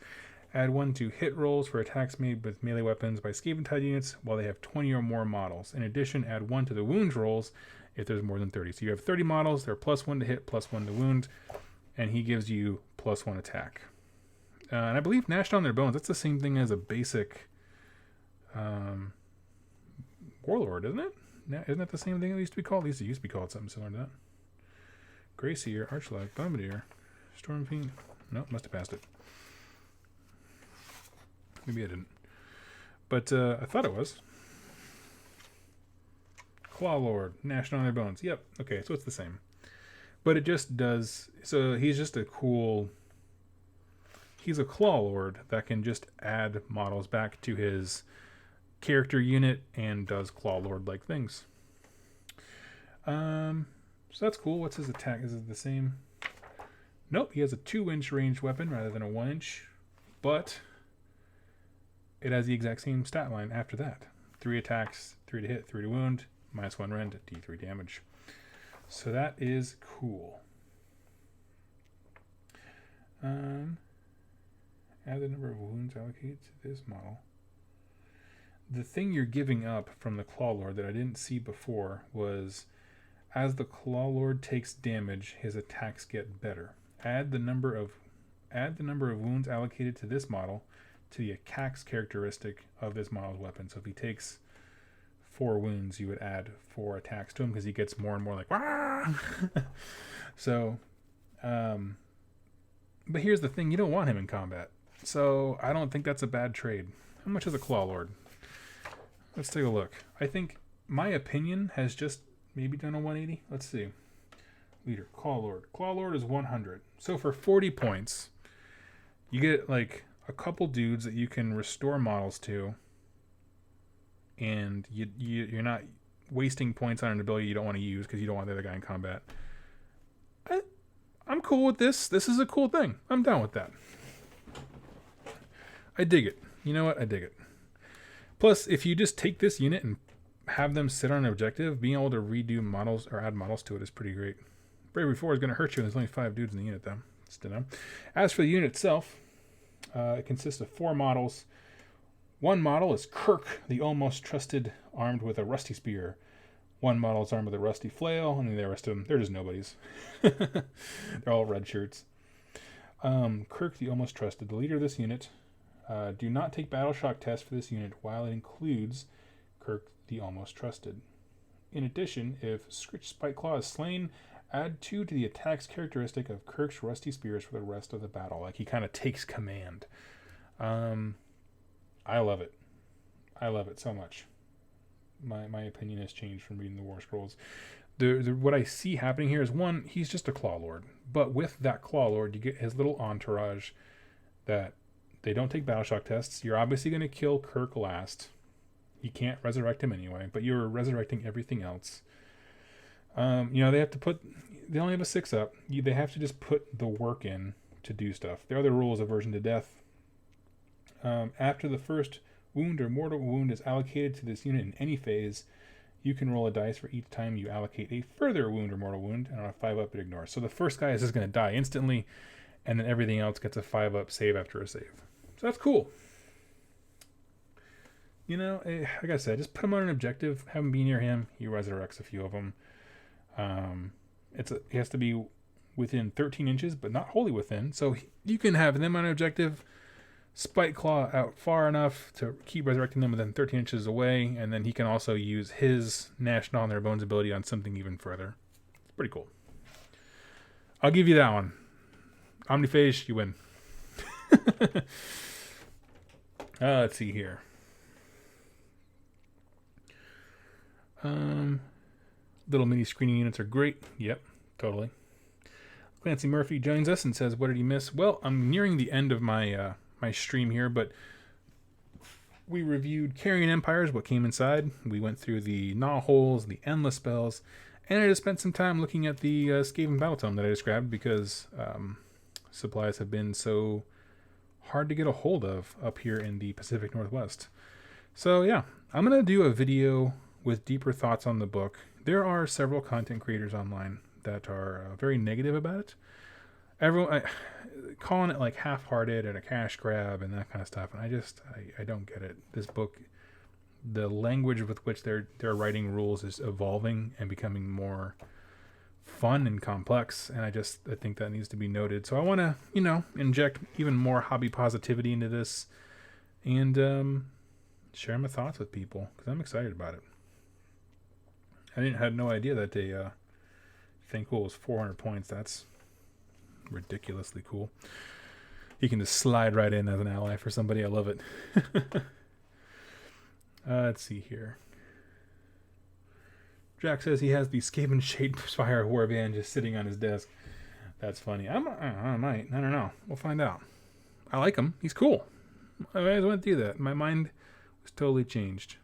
Add 1 to hit rolls for attacks made with melee weapons by Skaven Tide units while they have 20 or more models. In addition, add 1 to the wound rolls if there's more than 30. So you have 30 models, they're +1 to hit, +1 to wound, and he gives you +1 attack. And I believe Gnashed on Their Bones, that's the same thing as a basic Warlord, isn't it? Isn't that the same thing it used to be called? At least it used to be called something similar to that. Grayseer, Archlight, Bombardier, Storm Fiend. Nope, must have passed it. Maybe I didn't. But I thought it was. Claw Lord, Gnashed on Their Bones. Yep, okay, so it's the same. But it just does... So he's just a cool... He's a Claw Lord that can just add models back to his character unit and does Claw Lord-like things. So that's cool. What's his attack? Is it the same? Nope, he has a 2-inch range weapon rather than a 1-inch. But it has the exact same stat line after that. 3 attacks, 3 to hit, 3 to wound, -1 rend, D3 damage. So that is cool. Add the number of wounds allocated to this model. The thing you're giving up from the Claw Lord that I didn't see before was, as the Claw Lord takes damage, his attacks get better. Add the number of wounds allocated to this model to the attacks characteristic of this model's weapon. So if he takes 4 wounds, you would add 4 attacks to him because he gets more and more like, Wah! So, but here's the thing, you don't want him in combat. So I don't think that's a bad trade. How much is a Claw Lord? Let's take a look. I think my opinion has just maybe done a 180. Let's see. Leader, Claw Lord. Claw Lord is 100. So for 40 points, you get like a couple dudes that you can restore models to, and you're not wasting points on an ability you don't want to use because you don't want the other guy in combat. I'm cool with this. This is a cool thing. I'm down with that. I dig it. You know what? I dig it. Plus, if you just take this unit and have them sit on an objective, being able to redo models or add models to it is pretty great. Bravery 4 is going to hurt you, and there's only 5 dudes in the unit, though. Still know. As for the unit itself, it consists of 4 models. 1 model is Kirk, the Almost Trusted, armed with a rusty spear. 1 model is armed with a rusty flail, and the rest of them, they're just nobodies. They're all red shirts. Kirk, the Almost Trusted, the leader of this unit. Do not take battle shock tests for this unit while it includes Kirk, the Almost Trusted. In addition, if Scritch Spite Claw is slain, add 2 to the attack's characteristic of Kirk's rusty spears for the rest of the battle. Like, he kind of takes command. I love it. I love it so much. My opinion has changed from reading the War Scrolls. what I see happening here is, one, he's just a Claw Lord. But with that Claw Lord, you get his little entourage that they don't take Battleshock tests. You're obviously going to kill Kirk last. You can't resurrect him anyway, but you're resurrecting everything else. They have to they only have a 6-up. They have to just put the work in to do stuff. There are the rules: aversion to death. After the first wound or mortal wound is allocated to this unit in any phase, you can roll a dice for each time you allocate a further wound or mortal wound, and on a 5-up it ignores. So the first guy is just going to die instantly, and then everything else gets a 5-up save after a save. So that's cool. Like I said, just put him on an objective, have him be near him. He resurrects a few of them. He has to be within 13 inches, but not wholly within. So you can have them on an objective, Spike Claw out far enough to keep resurrecting them within 13 inches away, and then he can also use his Gnash Gnaw on their bones ability on something even further. It's pretty cool. I'll give you that one. Omniphage, you win. Let's see here. Little mini screening units are great. Yep, totally. Clancy Murphy joins us and says, what did he miss? Well, I'm nearing the end of my my stream here, but we reviewed Carrion Empires, what came inside. We went through the gnaw holes, the endless spells, and I just spent some time looking at the Skaven Battletome that I described, because supplies have been so hard to get a hold of up here in the Pacific Northwest. So yeah, I'm going to do a video with deeper thoughts on the book. There are several content creators online that are very negative about it. Everyone calling it like half-hearted and a cash grab and that kind of stuff, and I don't get it. This book, the language with which they're writing rules is evolving and becoming more fun and complex, and I think that needs to be noted. So I want to inject even more hobby positivity into this and share my thoughts with people, because I'm excited about it. I had no idea that a Thankful was 400 points. That's ridiculously cool. You can just slide right in as an ally for somebody. I love it. Let's see here. Jack says he has the Skaven Shadespire warband just sitting on his desk. That's funny. I might. I don't know. We'll find out. I like him. He's cool. I always went through that. My mind was totally changed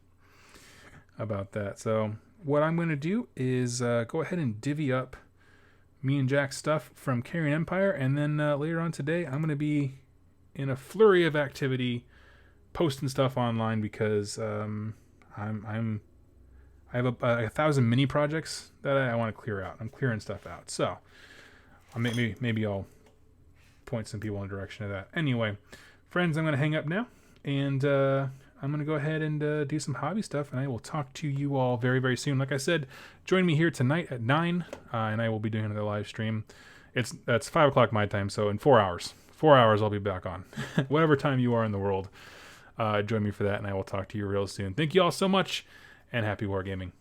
about that. So what I'm going to do is go ahead and divvy up me and Jack's stuff from Carrion Empire, and then later on today I'm going to be in a flurry of activity, posting stuff online, because I have 1,000 mini projects that I want to clear out. I'm clearing stuff out, so maybe I'll point some people in the direction of that. Anyway, friends, I'm going to hang up now, and I'm going to go ahead and do some hobby stuff, and I will talk to you all very, very soon. Like I said, join me here tonight at 9, and I will be doing another live stream. That's 5 o'clock my time, so in 4 hours. 4 hours I'll be back on. Whatever time you are in the world, join me for that, and I will talk to you real soon. Thank you all so much, and happy wargaming.